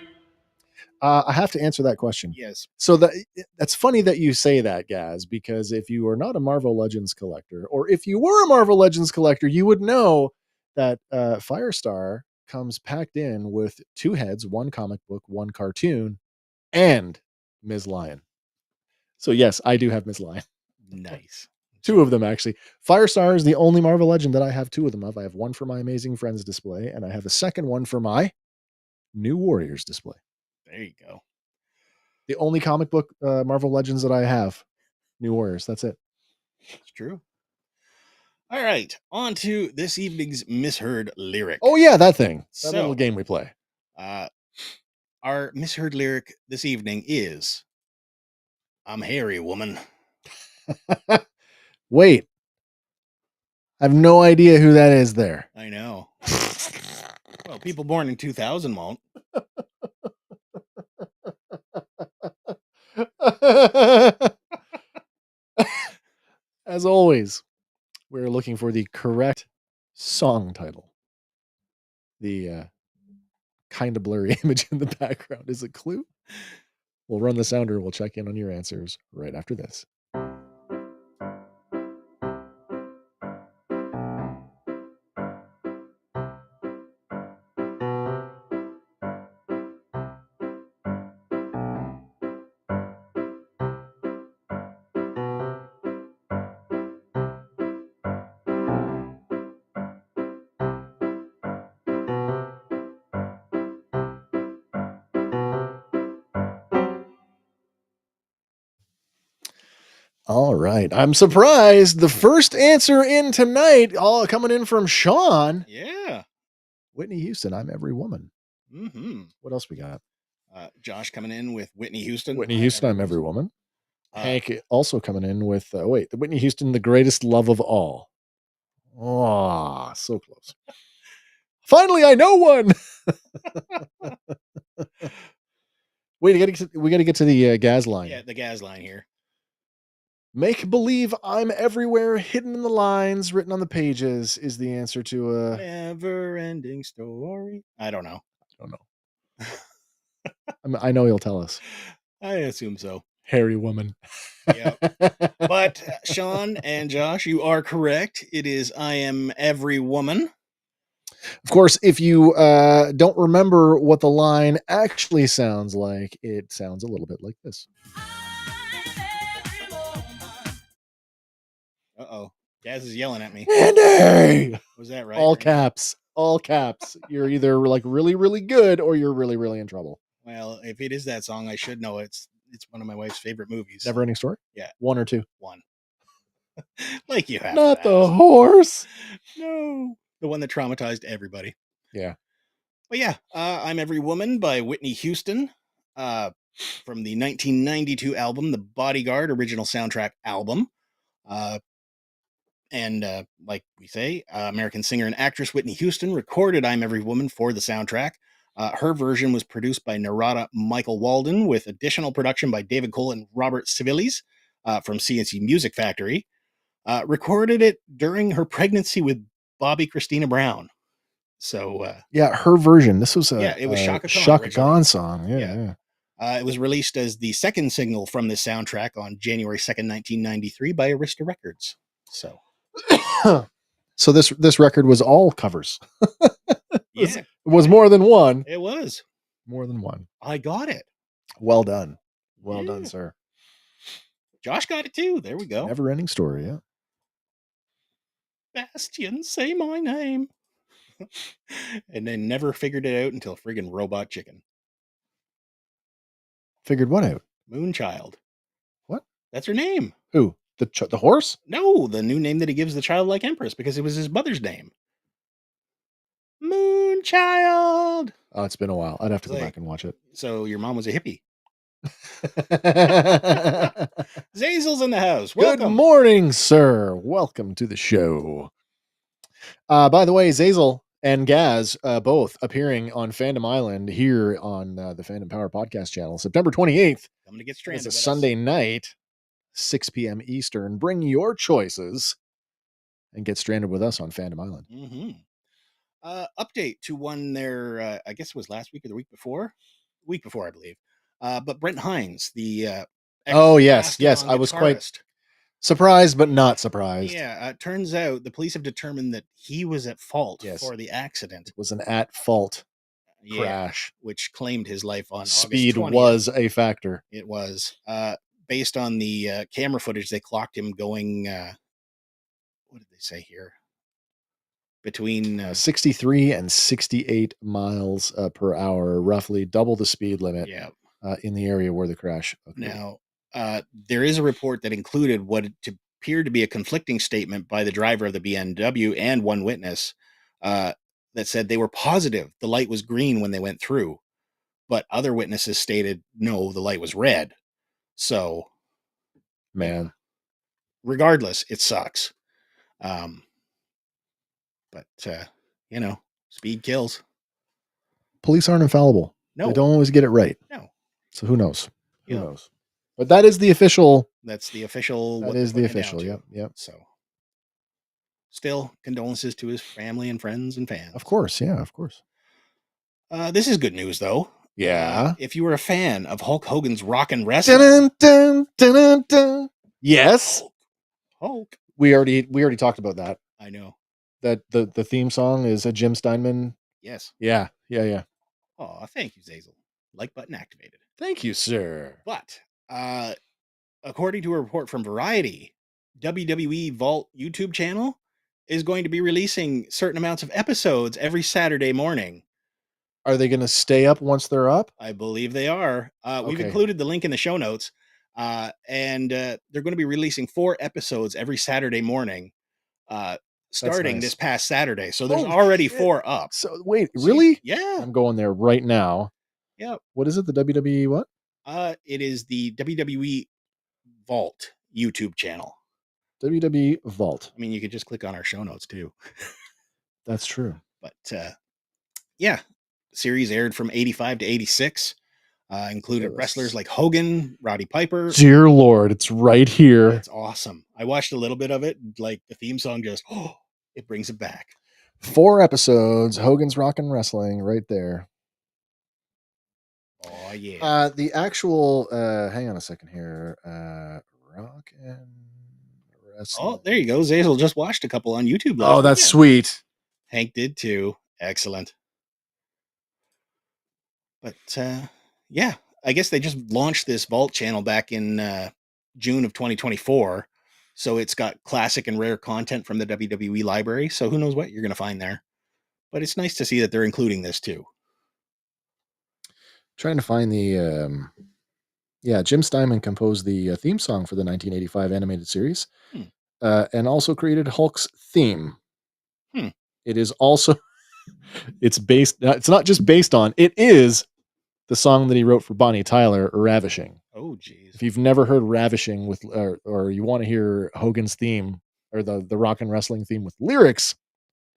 I have to answer that question. Yes. So that's funny that you say that, Gaz, because if you are not a Marvel Legends collector, or if you were a Marvel Legends collector, you would know that Firestar comes packed in with 2 heads, 1 comic book, 1 cartoon, and Ms. Lion. So yes, I do have Ms. Lion. Nice. 2 of them, actually. Firestar is the only Marvel Legend that I have 2 of them of. I have 1 for my Amazing Friends display, and I have a second one for my New Warriors display. There you go. The only comic book Marvel Legends that I have. New Warriors. That's it. It's true. All right. On to this evening's misheard lyric. Oh, yeah, that thing. That So- little game we play. Our misheard lyric this evening is I'm hairy, woman. Wait. I have no idea who that is there. I know. Well, people born in 2000 won't. As always, we're looking for the correct song title. The kind of blurry image in the background is a clue. We'll run the sounder and we'll check in on your answers right after this. All right. I'm surprised. The first answer in tonight, all coming in from Sean. Yeah. Whitney Houston, I'm Every Woman. Mm-hmm. What else we got? Josh coming in with Whitney Houston. Whitney Houston, I'm Every Woman. Uh, Hank also coming in with, the Whitney Houston, The Greatest Love of All. Oh, so close. Finally, I know one. Wait, we got to get to the Gaz line. Yeah, the Gaz line here. Make believe I'm everywhere, hidden in the lines, written on the pages is the answer to a... Never-ending story. I don't know. I know you'll tell us. I assume so. Hairy woman. Yep. But Sean and Josh, you are correct. It is I Am Every Woman. Of course, if you don't remember what the line actually sounds like, it sounds a little bit like this. Uh-oh. Gaz is yelling at me. Andy! Was that right? All caps. All caps. You're either like really, really good or you're really, really in trouble. Well, if it is that song, I should know it's one of my wife's favorite movies. Never Ending Story? Yeah. 1 or 2? 1. Like you have. Not to the ask. horse. No. The one that traumatized everybody. Yeah. But yeah, I'm Every Woman by Whitney Houston. From the 1992 album, The Bodyguard original soundtrack album. And like we say, American singer and actress Whitney Houston recorded I'm Every Woman for the soundtrack. Her version was produced by Narada Michael Walden with additional production by David Cole and Robert Civilis from CNC Music Factory. Recorded it during her pregnancy with Bobby Christina Brown. So yeah, her version. This was it was Shaka Khan Shaka originally. Khan song. Yeah. It was released as the second single from this soundtrack on January 2nd, 1993 by Arista Records. So So this record was all covers. yeah, It was more than one. it was. More than one. I got it. Well done. Well Yeah. done, sir. Josh got it too. There we go. Never ending story, yeah. Bastion, say my name. And then never figured it out until friggin' Robot Chicken. Figured what out? Moonchild. What? That's her name. Who? The horse? No, the new name that he gives the childlike empress because it was his mother's name. Moonchild. Oh, it's been a while. I'd have to go Like- back and watch it. So your mom was a hippie. Zazel's in the house. Good Welcome. morning, sir. Welcome to the show. By the way, Zazel and Gaz both appearing on Fandom Island here on the Fandom Power podcast channel, September 28th. Coming to get It's stranded a with Sunday night, 6 p.m. Eastern. Bring your choices and get stranded with us on Fandom Island. Mm-hmm. Update to one there, I guess it was last week or the week before? Week before, I believe. But Brent Hines, the Oh, yes. Yes. Mastodon I was quite guitarist. surprised, but not surprised. Yeah, it turns out the police have determined that he was at fault Yes. for the accident. It was an at-fault Yeah, crash. which claimed his life on Speed August 20th. was a factor. It was. Based on the camera footage, they clocked him going, what did they say here? Between 63 and 68 miles per hour, roughly double the speed limit yeah. in the area where the crash occurred. Now, there is a report that included what appeared to be a conflicting statement by the driver of the BMW and one witness that said they were positive the light was green when they went through, but other witnesses stated no, the light was red. So, Man, regardless, it sucks. But speed kills. police aren't infallible. No, They don't always get it right. No. So who knows? Who Yeah. knows? But that is the official. That's the official. That what is they're the putting it down official. to. Yep. So, still condolences to his family and friends and fans. Of course. Yeah. Of course. This is good news, though. Yeah. If you were a fan of Hulk Hogan's Rockin' Wrestling, Dun, dun, dun, dun, dun. Yes. Hulk. We already talked about that. I know. That the theme song is a Jim Steinman. Yes. Yeah. Yeah. Oh, thank you, Zazel. Like button activated. Thank you, sir. But according to a report from Variety, WWE Vault YouTube channel is going to be releasing certain amounts of episodes every Saturday morning. Are they going to stay up once they're up? I believe they are. We've Okay. included the link in the show notes. And they're going to be releasing 4 episodes every Saturday morning, starting nice. this past Saturday. So there's Oh, already shit. 4 up. So wait, really? Yeah. I'm going there right now. Yep. What is it? The WWE what? It is the WWE Vault YouTube channel. WWE Vault. I mean, you could just click on our show notes too. That's true. But yeah, series aired from 85 to 86. Included Yes. wrestlers like Hogan, Roddy Piper. Dear Lord, it's right here. It's awesome. I watched a little bit of it. Like the theme song just, it brings it back. 4 episodes. Hogan's Rockin' Wrestling right there. Oh yeah. The actual hang on a second here. Rockin' Wrestling. Oh, there you go. Zazel just watched a couple on YouTube last Oh, that's weekend. sweet. Hank did too. Excellent. But yeah, I guess they just launched this Vault channel back in June of 2024. So it's got classic and rare content from the WWE library. So who knows what you're going to find there. But it's nice to see that they're including this too. Trying to find the Jim Steinman composed the theme song for the 1985 animated series, and also created Hulk's theme. It is also it's not just based on, it is the song that he wrote for Bonnie Tyler, Ravishing. Oh geez. If you've never heard Ravishing with or you want to hear Hogan's theme or the Rockin' Wrestling theme with lyrics,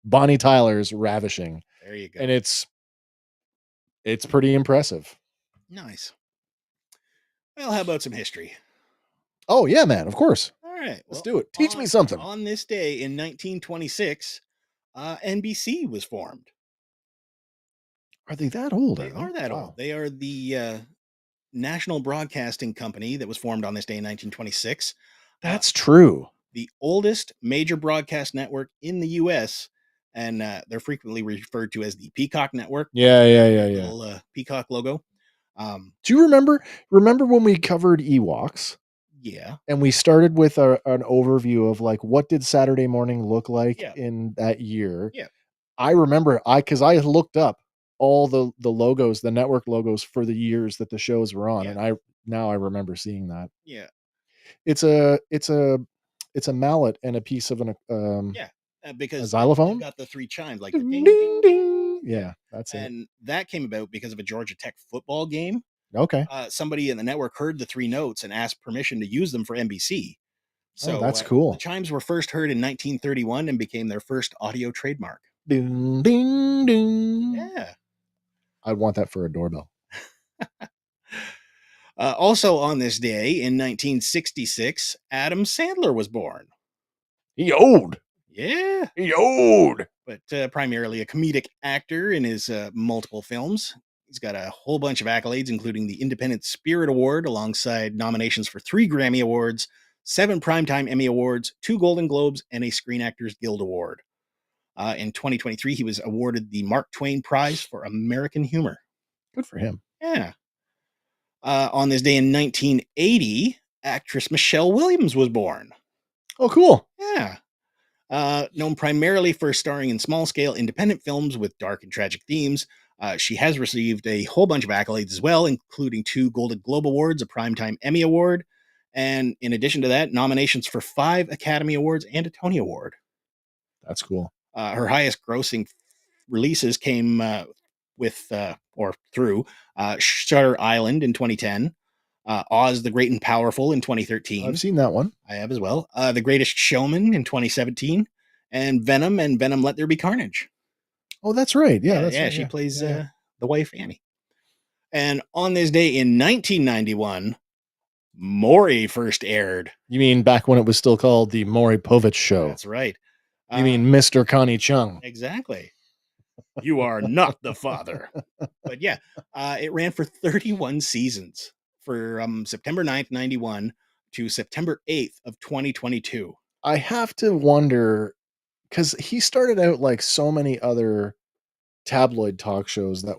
Bonnie Tyler's Ravishing. There you go. And it's pretty impressive. Nice. Well, how about some history? Oh yeah, man, of course. All right. Let's do it. Teach me something. On this day in 1926, NBC was formed. Are they that old? They are that Wow. old. They are the national broadcasting company that was formed on this day in 1926. That's true. The oldest major broadcast network in the U.S., and they're frequently referred to as the Peacock Network. Yeah. Little peacock logo. Do you remember when we covered Ewoks? Yeah. And we started with an overview of like what did Saturday morning look like Yeah. in that year. Yeah. I remember because I looked up all the logos, the network logos for the years that the shows were on, Yeah. and I remember seeing that. Yeah. It's a mallet and a piece of an because a xylophone. they've got the 3 chimes like the Ding, ding, ding, ding. Yeah, that's it. And that came about because of a Georgia Tech football game. Okay. Somebody in the network heard the 3 notes and asked permission to use them for NBC. So that's cool. The chimes were first heard in 1931 and became their first audio trademark. Ding, ding, ding. Yeah. I'd want that for a doorbell. Also on this day in 1966, Adam Sandler was born. He owed. Yeah. He owed. But primarily a comedic actor in his multiple films. He's got a whole bunch of accolades, including the Independent Spirit Award, alongside nominations for 3 Grammy Awards, 7 Primetime Emmy Awards, 2 Golden Globes, and a Screen Actors Guild Award. In 2023, he was awarded the Mark Twain Prize for American Humor. Good for him. Yeah. On this day in 1980, actress Michelle Williams was born. Oh, cool. Yeah. Known primarily for starring in small-scale independent films with dark and tragic themes, she has received a whole bunch of accolades as well, including 2 Golden Globe Awards, a Primetime Emmy Award, and in addition to that, nominations for 5 Academy Awards and a Tony Award. That's cool. Her highest grossing releases came through Shutter Island in 2010, Oz the Great and Powerful in 2013. I've seen that one. I have as well. The Greatest Showman in 2017, and Venom Let There Be Carnage. Oh, that's right. Yeah, that's yeah. right. She plays the wife Annie. And on this day in 1991, Maury first aired. You mean back when it was still called the Maury Povich Show? That's right. You mean Mr. Connie Chung? Exactly. You are not the father. But yeah, it ran for 31 seasons from September 9th, 91 to September 8th of 2022. I have to wonder, because he started out like so many other tabloid talk shows that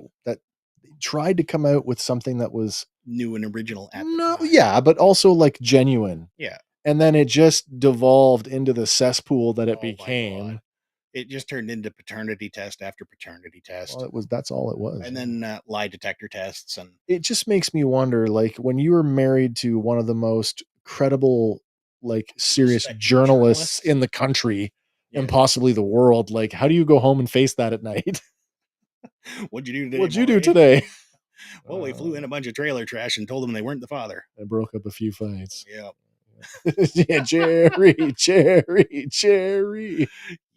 tried to come out with something that was new and original at the time. Yeah, but also like genuine. Yeah. And then it just devolved into the cesspool that it became. It just turned into paternity test after paternity test. Well, that's all it was. And then lie detector tests. And it just makes me wonder, like, when you were married to one of the most credible, like, serious journalists in the country and possibly the world, like, how do you go home and face that at night? What'd you do today? What'd you do today? Well, we flew in a bunch of trailer trash and told them they weren't the father. I broke up a few fights. Yeah. Yeah, Jerry.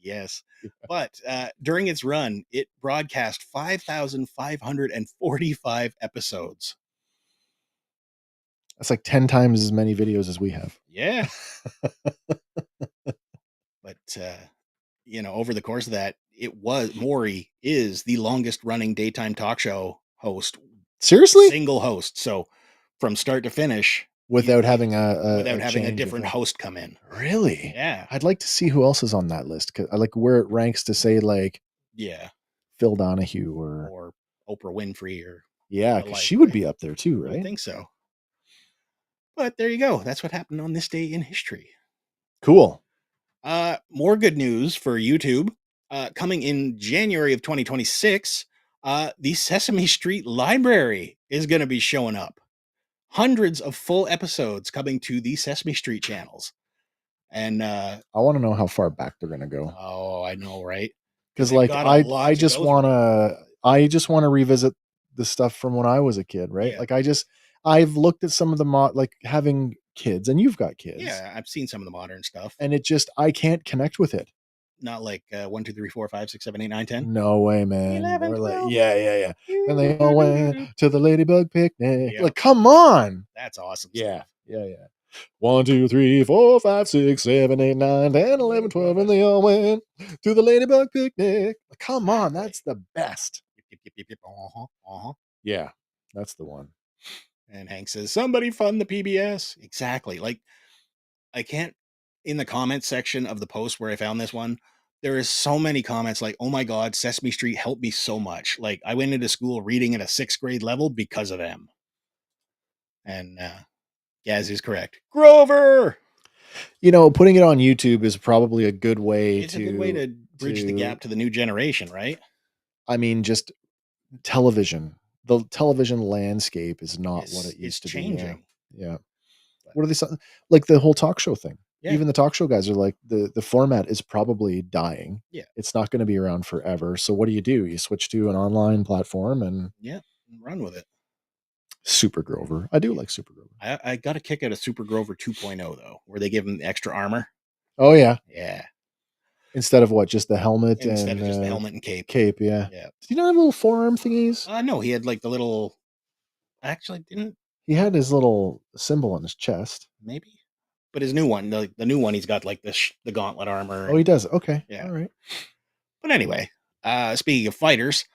Yes. But during its run, it broadcast 5,545 episodes. That's like 10 times as many videos as we have. Yeah. But, over the course of that, Maury is the longest running daytime talk show host. Seriously? Single host. So from start to finish. Without having a different host come in. Really? Yeah. I'd like to see who else is on that list. Cause I like where it ranks to say like, Phil Donahue or Oprah Winfrey or because she would be up there too, right? I think so. But there you go. That's what happened on this day in history. Cool. More good news for YouTube. Coming in January of 2026, the Sesame Street Library is going to be showing up. Hundreds of full episodes coming to the Sesame Street channels. And I want to know how far back they're going to go. Oh, I know, right? Because like I just want to revisit the stuff from when I was a kid, right? Yeah. Like I've looked at some of the like having kids, and you've got kids. Yeah, I've seen some of the modern stuff. And I can't connect with it. Not like 1, 2, 3, 4, 5, 6, 7, 8, 9, 10. No way, man. 11, 12, yeah. And they all went to the Ladybug Picnic. Yep. Like, come on. That's awesome. Yeah. 1, 2, 3, 4, 5, 6, 7, 8, 9, 10, 11, 12, and they all went to the Ladybug Picnic. Like, come on, that's the best. Yeah, that's the one. And Hank says, somebody fund the PBS. Exactly. Like, I can't, in the comments section of the post where I found this one, there is so many comments like, oh my God, Sesame Street helped me so much. Like, I went into school reading at a 6th grade level because of them. And Gaz is correct. Grover! Putting it on YouTube is probably a good way It's a good way to bridge the gap to the new generation, right? I mean, just television. The television landscape is not what it used to changing. Be. Yeah. What are they like the whole talk show thing? Yeah. Even the talk show guys are like the format is probably dying. Yeah. It's not going to be around forever. So what do? You switch to an online platform and run with it. Super Grover. I do like Super Grover. I got a kick out of Super Grover 2.0 though, where they give him the extra armor. Oh yeah. Yeah. Instead of what, just the helmet Instead and of just the helmet and cape. cape, yeah. Yeah. Did he not have little forearm thingies? No, he had like the little. Actually, didn't He had his little symbol on his chest. maybe. But his new one, the new one, he's got like the gauntlet armor. Oh, he does. Okay. Yeah. All right. But anyway, speaking of fighters,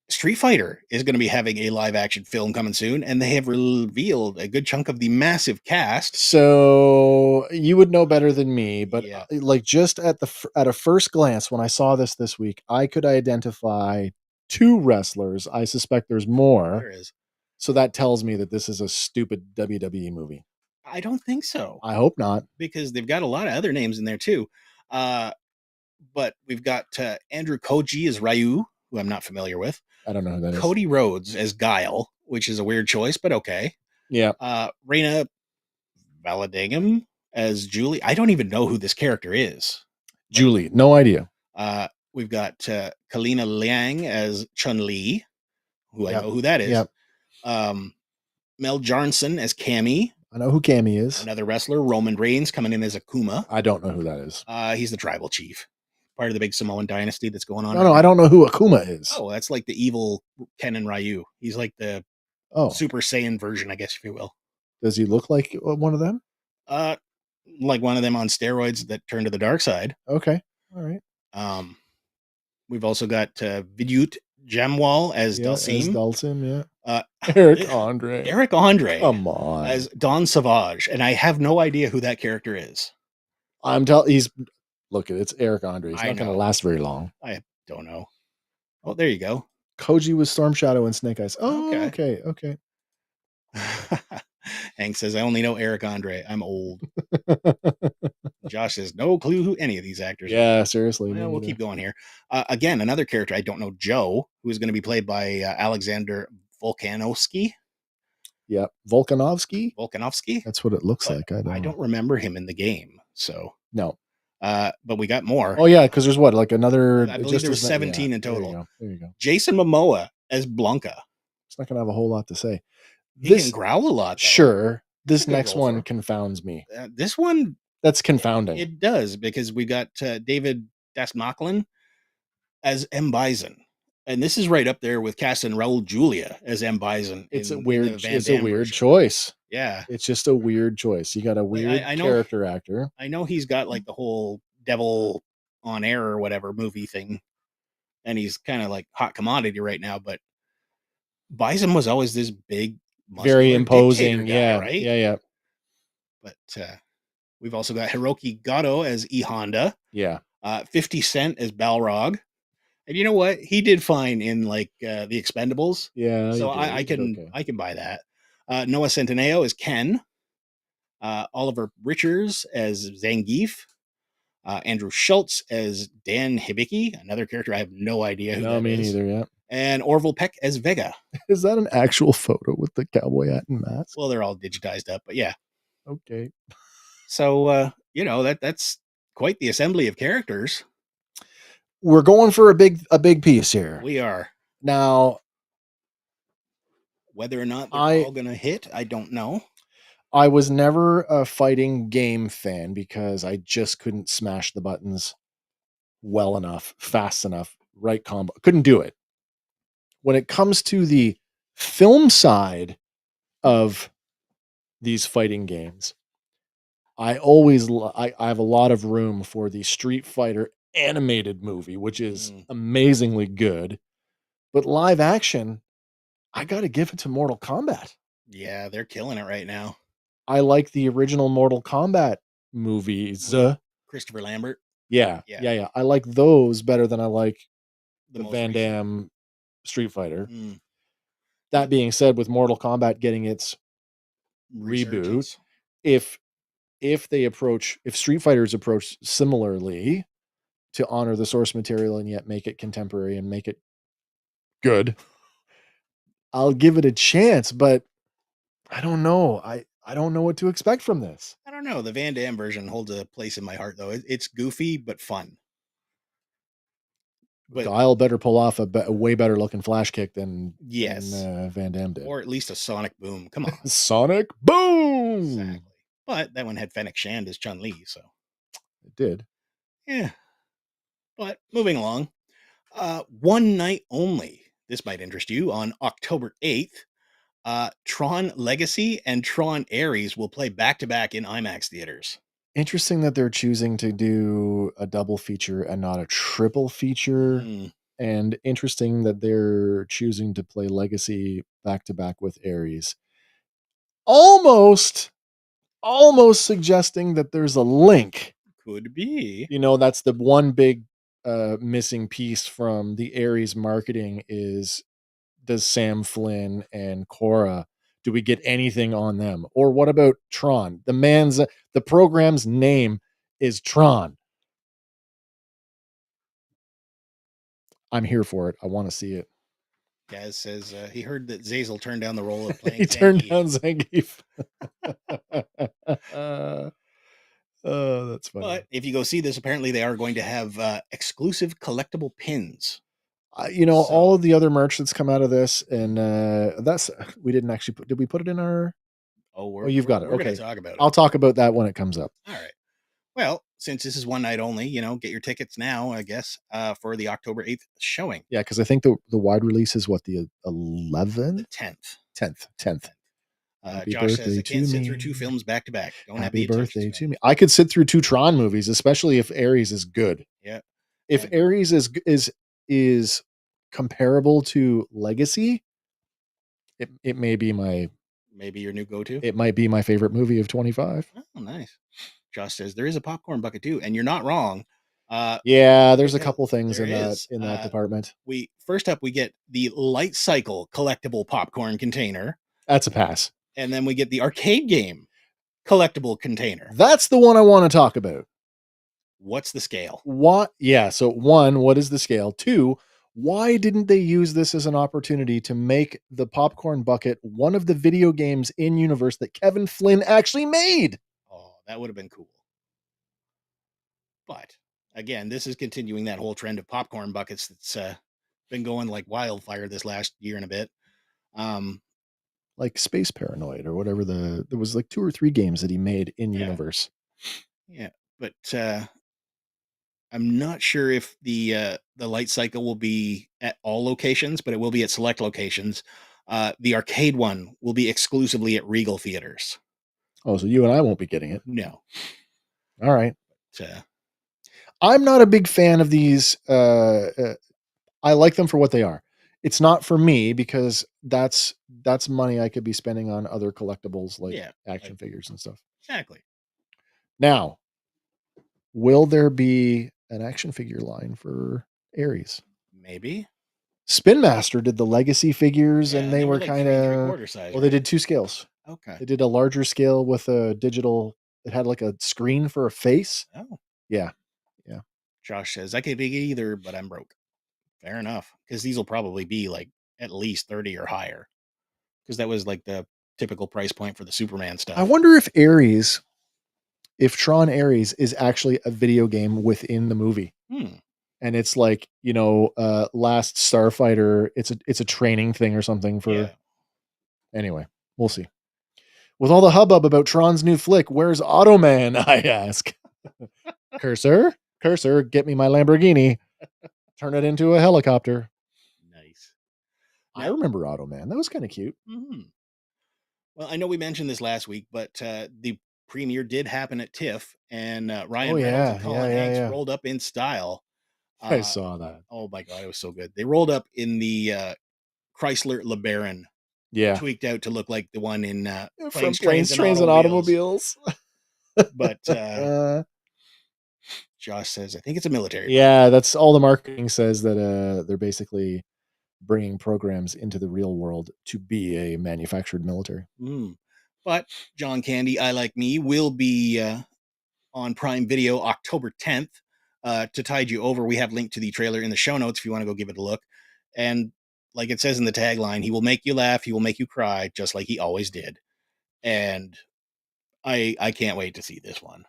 Street Fighter is going to be having a live action film coming soon, and they have revealed a good chunk of the massive cast. So you would know better than me, but Yeah. like just at a first glance, when I saw this week, I could identify 2 wrestlers. I suspect there's more. There is. So that tells me that this is a stupid WWE movie. I don't think so. I hope not. Because they've got a lot of other names in there too. But we've got Andrew Koji as Ryu, who I'm not familiar with. I don't know who that is. Cody Rhodes as Guile, which is a weird choice, but okay. Yeah. Reina Valadegam as Julie. I don't even know who this character is. Julie, no idea. We've got Kalina Liang as Chun-Li, who I Yep. know who that is. Yep. Mel Jarnson as Cammy. I know who Cammy is. Another wrestler. Roman Reigns coming in as Akuma. I don't know who that is. He's the tribal chief. Part of the big Samoan dynasty that's going on. No, I don't know who Akuma is. Oh, that's like the evil Ken and Ryu. He's like the Super Saiyan version, I guess, if you will. Does he look like one of them? Like one of them on steroids that turn to the dark side. Okay. All right. We've also got Vidyut Jamwal as Dalsim. As Dalsim, yeah. Eric Andre. Eric Andre. Come on. As Don Savage. And I have no idea who that character is. Look, it's Eric Andre. He's not going to last very long. I don't know. Oh, there you go. Koji was Storm Shadow and Snake Eyes. Oh, okay. Hank says, I only know Eric Andre. I'm old. Josh says, no clue who any of these actors are. Yeah, seriously. Well, we'll keep going here. Again, another character I don't know, Joe, who is going to be played by Alexander Volkanovsky. Yeah, Volkanovsky. That's what it looks like. I don't remember him in the game. So no. But we got more. Oh yeah, because there's what, like another. I believe there was 17 in total. There you go. Jason Momoa as Blanca. It's not gonna have a whole lot to say. He can growl a lot. Though. Sure. This next one confounds me. This one. That's confounding. It does, because we got David Dasmachlin as M. Bison. And this is right up there with Cass and Raul Julia as M. Bison. It's a weird choice. Yeah. It's just a weird choice. You got a weird character actor. I know he's got like the whole Devil on Air or whatever movie thing. And he's kind of like hot commodity right now, but Bison was always this big, very imposing guy, right? Yeah. But we've also got Hiroki Goto as E Honda. Yeah. 50 Cent as Balrog. And you know what? He did fine in like the Expendables. Yeah. So I can buy that. Noah Centineo as Ken. Oliver Richards as Zangief. Andrew Schultz as Dan Hibiki, another character I have no idea who that is. No, me neither, yeah. And Orville Peck as Vega. Is that an actual photo with the cowboy hat and mask? Well, they're all digitized up, but yeah. Okay. So, that's quite the assembly of characters. We're going for a big piece here. We are. Now, whether or not they're all going to hit, I don't know. I was never a fighting game fan because I just couldn't smash the buttons well enough, fast enough, right combo. Couldn't do it. When it comes to the film side of these fighting games, I have a lot of room for the Street Fighter animated movie, which is amazingly good. But live action, I got to give it to Mortal Kombat. Yeah, they're killing it right now. I like the original Mortal Kombat movies. Christopher Lambert. Yeah. I like those better than I like the Van Damme Street Fighter. That being said, with Mortal Kombat getting its reboot, if Street Fighters approach similarly to honor the source material and yet make it contemporary and make it good, I'll give it a chance, but I don't know. I don't know what to expect from this. I don't know. The Van Damme version holds a place in my heart, though. It's goofy, but fun. But Guile better pull off a way better looking flash kick than yes, Van Damme did. or at least a sonic boom. Come on. Sonic boom. Exactly. But that one had Fennec Shand as Chun-Li, so It did. yeah. But moving along, one night only. This might interest you. On October 8th, Tron Legacy and Tron Ares will play back to back in IMAX theaters. Interesting that they're choosing to do a double feature and not a triple feature. And interesting that they're choosing to play Legacy back to back with Ares. Almost suggesting that there's a link. Could be. You know, that's the one big missing piece from the Ares marketing is, does Sam Flynn and Cora, do we get anything on them? Or what about Tron? The program's name is Tron. I'm here for it. I want to see it. Gaz says he heard that Zazel turned down the role of playing He turned Zangief. down Zangief. Oh, that's funny. But if you go see this, apparently they are going to have exclusive collectible pins. All of the other merch that's come out of this, and that's, we didn't actually put, did we put it in our? You've got it. We're Okay, going to talk about it. I'll talk about that when it comes up. All right. Well, since this is one night only, get your tickets now, I guess, for the October 8th showing. Yeah, because I think the wide release is what, the 11th? The 10th. Josh says, I can't sit through two films back to back. Don't have Happy the attention birthday span. to me. I could sit through two Tron movies, especially if Ares is good. Yeah. If Ares is comparable to Legacy, it may be maybe your new go-to. It might be my favorite movie of 25. Oh, nice. Josh says there is a popcorn bucket too, and you're not wrong. Yeah, there's a couple things in that department. First up, we get the Light Cycle collectible popcorn container. That's a pass. And then we get the arcade game collectible container. That's the one I want to talk about. What's the scale? What? Yeah. So 1, what is the scale? 2, why didn't they use this as an opportunity to make the popcorn bucket one of the video games in universe that Kevin Flynn actually made? Oh, that would have been cool. But again, this is continuing that whole trend of popcorn buckets that's been going like wildfire this last year and a bit. Like Space Paranoid or whatever, there was like 2 or 3 games that he made in universe. Yeah, but I'm not sure if the Light Cycle will be at all locations, but it will be at select locations. The arcade one will be exclusively at Regal theaters. Oh, so you and I won't be getting it? No. All right. But, I'm not a big fan of these. I like them for what they are. It's not for me because that's money I could be spending on other collectibles like action figures and stuff. Exactly. Now, will there be an action figure line for Ares? Maybe. Spin Master did the Legacy figures, and they were like kind of. Well, they did 2 scales. Okay. They did a larger scale with a digital. It had like a screen for a face. Oh. Yeah. Josh says I could be either, but I'm broke. Fair enough, because these will probably be like at least 30 or higher, because that was like the typical price point for the Superman stuff. I wonder if Tron Ares is actually a video game within the movie. And it's like, Last Starfighter, it's a training thing or something for. Anyway, we'll see. With all the hubbub about Tron's new flick, where's Automan? I ask. Cursor, get me my Lamborghini. Turn it into a helicopter. Nice. I remember Automan. That was kind of cute. Mm-hmm. Well, I know we mentioned this last week, but the premiere did happen at TIFF, and Ryan Reynolds and Colin Hanks rolled up in style. I saw that. Oh my God, it was so good. They rolled up in the Chrysler LeBaron. Yeah. Tweaked out to look like the one in from Planes, Trains, and Automobiles. But Josh says, I think it's a military. Yeah, that's all the marketing says, that they're basically bringing programs into the real world to be a manufactured military. But John Candy, I Like Me will be on Prime Video October 10th. To tide you over, we have linked to the trailer in the show notes if you want to go give it a look. And like it says in the tagline, he will make you laugh, he will make you cry, just like he always did. And I can't wait to see this one.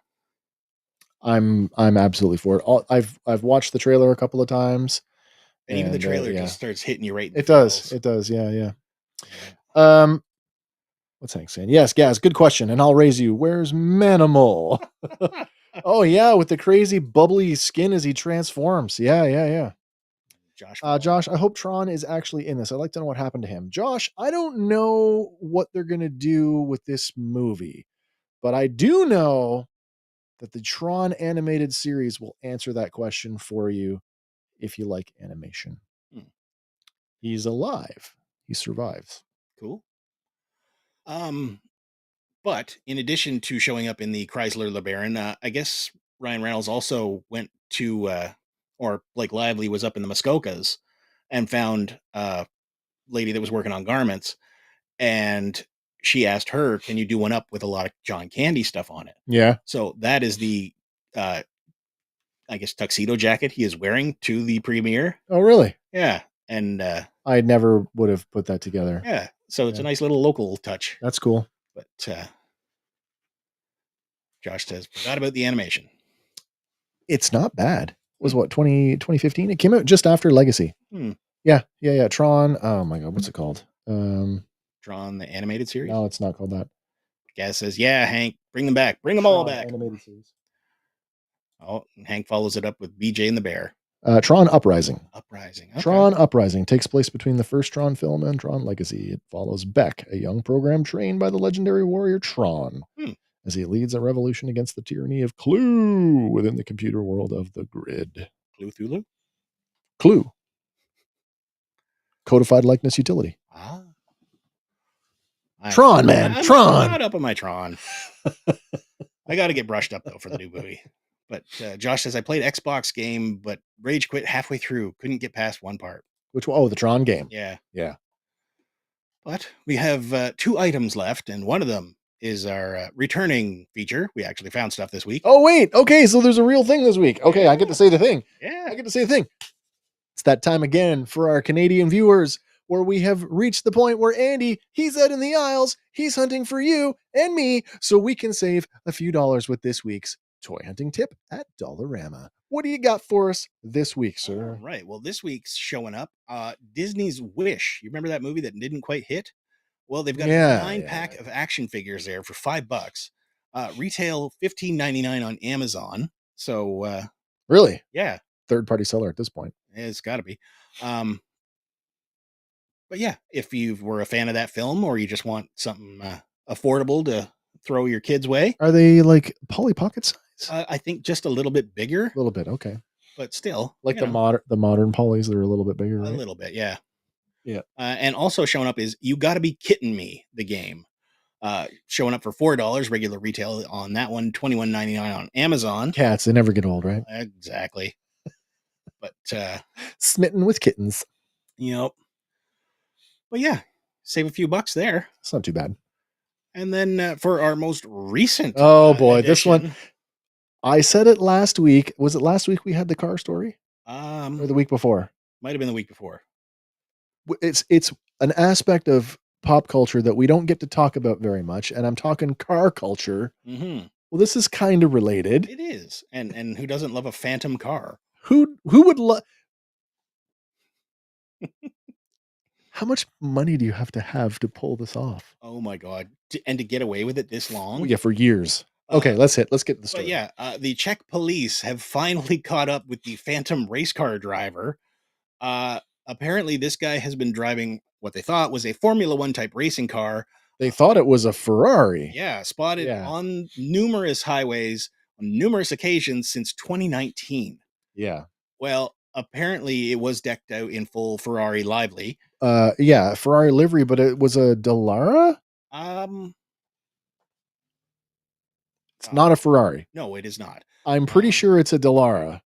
I'm absolutely for it. I've watched the trailer a couple of times. And even the trailer yeah. just starts hitting you right in the It does. feels. It does. Yeah, yeah. Yeah. What's Hank saying? Yes, Gaz, good question. And I'll raise you. Where's Manimal? Oh, yeah, with the crazy bubbly skin as he transforms. Yeah, yeah, yeah. Josh, I hope Tron is actually in this. I'd like to know what happened to him. Josh, I don't know what they're going to do with this movie, but I do know that the Tron animated series will answer that question for you if you like animation. He's alive. He survives. Cool. But in addition to showing up in the Chrysler LeBaron, I guess Ryan Reynolds also went to, or Blake Lively was up in the Muskokas and found a lady that was working on garments, and she asked her, "Can you do one up with a lot of John Candy stuff on it?" Yeah. So that is the, I guess, tuxedo jacket he is wearing to the premiere. Oh, really? Yeah, and I never would have put that together. yeah, so it's a nice little local touch. That's cool. But Josh says, forgot about the animation. It's not bad. It was what, 2015? It came out just after Legacy. Yeah. Tron. Oh my God. What's it called? Tron, the animated series? No, it's not called that. Gaz says, yeah, Hank, bring them back. Bring them all back. Animated series. Oh, and Hank follows it up with BJ and the Bear. Tron Uprising. Uprising. Okay. Tron Uprising takes place between the first Tron film and Tron Legacy. It follows Beck, a young program trained by the legendary warrior Tron, as he leads a revolution against the tyranny of Clue within the computer world of the grid. Clue? Clue. Codified likeness utility. Tron, man. Tron. I'm not up on my Tron. I got to get brushed up, though, for the new movie. But Josh says, I played Xbox game, but rage quit halfway through. Couldn't get past one part. Which one? Oh, the Tron game. Yeah. Yeah. But we have 2 items left, and one of them is our returning feature. We actually found stuff this week. Oh, wait. Okay, so there's a real thing this week. Okay, I get to say the thing. Yeah. I get to say the thing. It's that time again for our Canadian viewers where we have reached the point where Andy, he's out in the aisles, he's hunting for you and me so we can save a few dollars with this week's toy hunting tip at Dollarama. What do you got for us this week, sir? All right. Well, this week's showing up, Disney's Wish. You remember that movie that didn't quite hit? Well, they've got a 9-pack of action figures there for $5. Retail $15.99 on Amazon. So really? Yeah. Third-party seller at this point. It's got to be. But yeah, if you were a fan of that film or you just want something affordable to throw your kids' way. Are they like Polly Pocket size? I think just a little bit bigger. A little bit, okay. But still. Like the modern Pollys, they're a little bit bigger, right? A little bit, yeah. Yeah. And also showing up is You Gotta Be Kidding Me, the game. Showing up for $4, regular retail on that one, $21.99 on Amazon. Cats, they never get old, right? Exactly. But smitten with kittens. Yep. But yeah, save a few bucks there. It's not too bad. And then for our most recent oh boy, edition, this one, I said it last week. Was it last week we had the car story? Or the week before? Might have been the week before. It's an aspect of pop culture that we don't get to talk about very much, and I'm talking car culture. Mm-hmm. Well, this is kind of related. It is. And who doesn't love a phantom car? Who would love... How much money do you have to pull this off? Oh my God. And to get away with it this long? Oh, yeah, for years. Okay, let's get the story. But yeah, the Czech police have finally caught up with the phantom race car driver. Apparently this guy has been driving what they thought was a Formula One type racing car. They thought it was a Ferrari. Yeah, spotted on numerous highways on numerous occasions since 2019. Yeah. Well, apparently it was decked out in full Ferrari lively. Yeah, Ferrari livery, but it was a Dallara? It's not a Ferrari. No, it is not. I'm pretty sure it's a Dallara.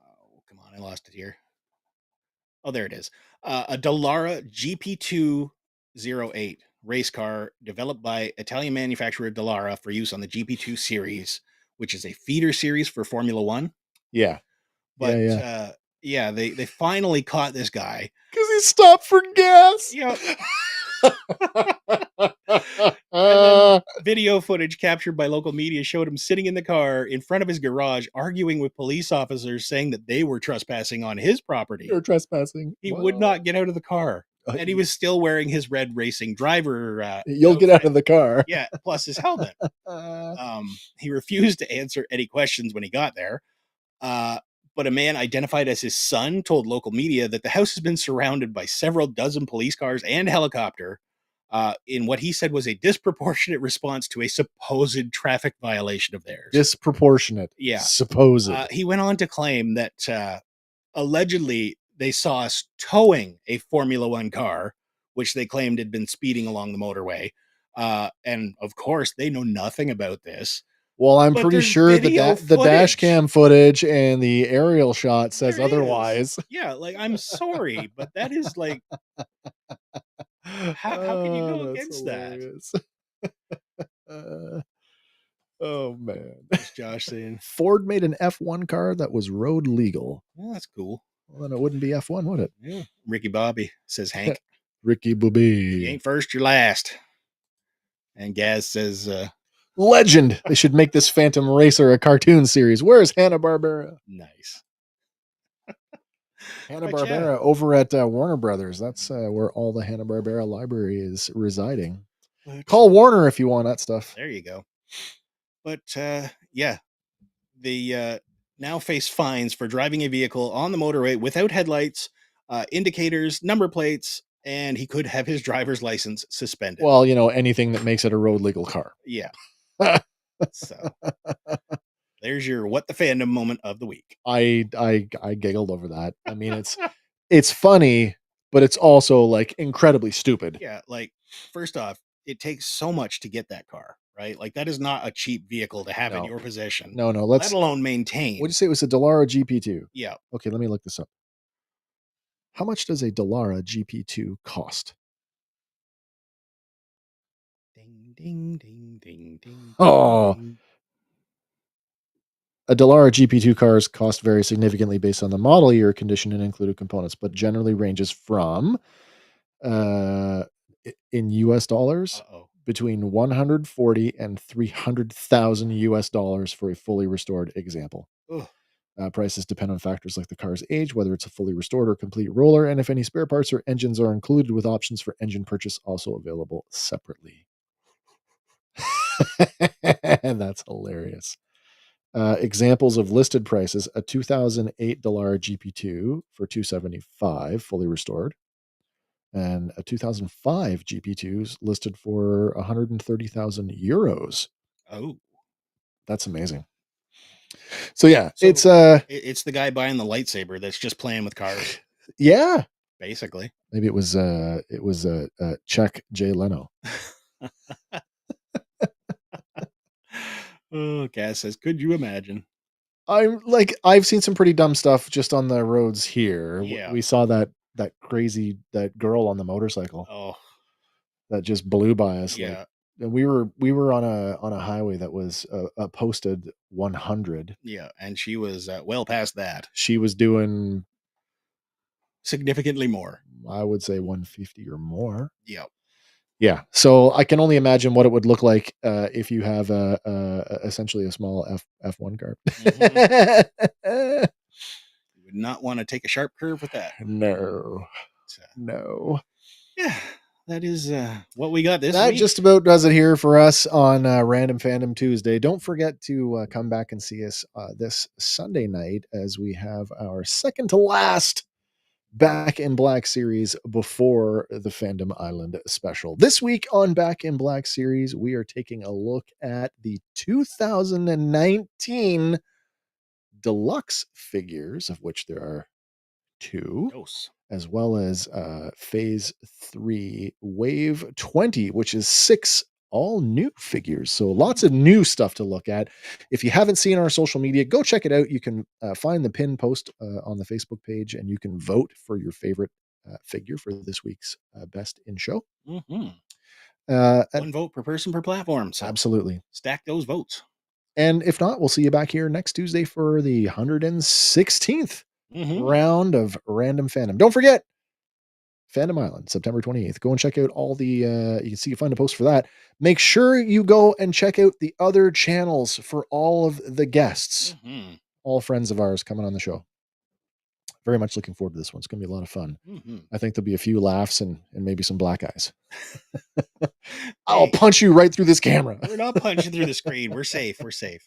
Oh, come on, I lost it here. Oh, there it is. A Dallara GP208 race car developed by Italian manufacturer Dallara for use on the GP2 series, which is a feeder series for Formula One. Yeah. But they finally caught this guy. Because he stopped for gas. Yeah. And then video footage captured by local media showed him sitting in the car in front of his garage arguing with police officers saying that they were trespassing on his property. You're trespassing. He would not get out of the car. And he was still wearing his red racing driver. You'll get out of the car. Yeah, plus his helmet. He refused to answer any questions when he got there. But a man identified as his son told local media that the house has been surrounded by several dozen police cars and helicopter in what he said was a disproportionate response to a supposed traffic violation of theirs. Disproportionate. Yeah. Supposed. He went on to claim that allegedly they saw us towing a Formula One car, which they claimed had been speeding along the motorway. And of course, they know nothing about this. Well, I'm But pretty there's sure video the dash footage. cam footage and the aerial shot says There it is. otherwise. Yeah, like, I'm sorry, but that is like, how can you go that's against hilarious. Oh man. What's Josh saying? Ford made an F1 car that was road legal. Well, that's cool. Well, then it wouldn't be F1, would it? Yeah. Ricky Bobby, says Hank. Ricky You Bobby. ain't first, you're last. And Gaz says, Legend. They should make this Phantom Racer a cartoon series. Where's Hanna-Barbera? nice. Hanna-Barbera over at Warner Brothers. That's where all the Hanna-Barbera library is residing. Call Warner if you want that stuff. There you go. But yeah, they now face fines for driving a vehicle on the motorway without headlights, indicators, number plates, and he could have his driver's license suspended. Well, anything that makes it a road legal car. Yeah. So there's your what the fandom moment of the week. I giggled over that. I mean, it's funny, but it's also like incredibly stupid. Yeah, like first off, it takes so much to get that car, right? Like that is not a cheap vehicle to have in No. your possession. No, Let alone maintain. What'd you say it was a Dallara GP2? Yeah. Okay, let me look this up. How much does a Dallara GP2 cost? Ding ding ding ding ding. Oh. ding. A Dallara GP2 cars cost vary significantly based on the model year, condition, and included components, but generally ranges from in US dollars Uh-oh. between 140 and 300,000 US dollars for a fully restored example. Ugh. Prices depend on factors like the car's age, whether it's a fully restored or complete roller, and if any spare parts or engines are included, with options for engine purchase also available separately. And that's hilarious. Examples of listed prices: a 2008 Dallara GP2 for $275 fully restored, and a 2005 GP2s listed for 130,000 euros. Oh, That's amazing. So yeah, So- it's it's the guy buying the lightsaber that's just playing with cars, yeah. basically. Maybe it was Czech Jay Leno. Oh, Cass says, could you imagine? I've seen some pretty dumb stuff just on the roads here. Yeah. We saw that girl on the motorcycle Oh, that just blew by us. yeah, And we were on a highway that was posted 100. yeah. And she was well past that. She was doing, Significantly more. I would say, 150 or more. Yeah. Yeah. So I can only imagine what it would look like if you have essentially a small F1 car. You would not want to take a sharp curve with that. No. So, No. yeah, that is what we got this That week. just about does it here for us on Random Fandom Tuesday. Don't forget to come back and see us this Sunday night as we have our second to last Back in Black series before the Fandom Island special. This week on Back in Black series, we are taking a look at the 2019 deluxe figures, of which there are 2. Dose. As well as Phase 3 Wave 20, which is 6 all new figures. So lots of new stuff to look at. If you haven't seen our social media, go check it out. You can find the pin post on the Facebook page, and you can vote for your favorite figure for this week's Best in Show. Mm-hmm. And- One vote per person per platform. So absolutely. stack those votes. And if not, we'll see you back here next Tuesday for the 116th Mhm. round of Random Fandom. Don't forget, Fandom Island, September 28th. Go and check out all the, you can find a post for that. Make sure you go and check out the other channels for all of the guests, all friends of ours coming on the show. Very much looking forward to this one. It's going to be a lot of fun. I think there'll be a few laughs and maybe some black eyes. I'll punch you right through this camera. We're not punching through the screen. We're safe. We're safe.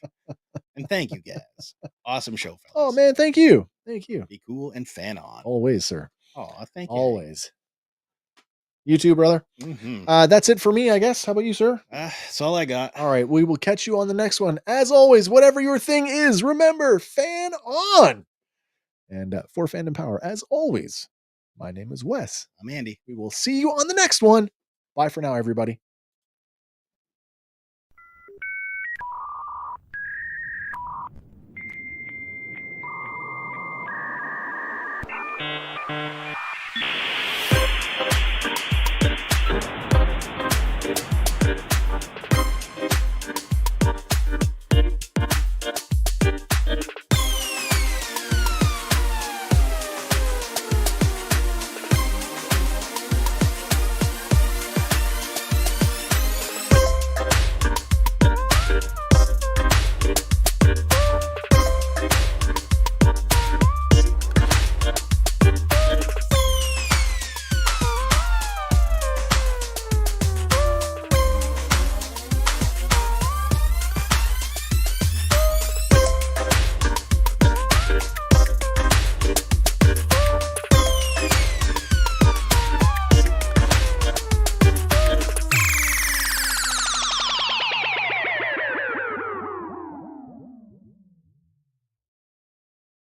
And thank you, guys. Awesome show, fellas. Oh, man. Thank you. Thank you. Be cool and fan on. Always, sir. Oh, thank you. Always. You too, brother. That's it for me, I guess. How about you, sir? That's all I got. All right. We will catch you on the next one. As always, whatever your thing is, remember, fan on. And for Fandom Power, as always, my name is Wes. I'm Andy. We will see you on the next one. Bye for now, everybody.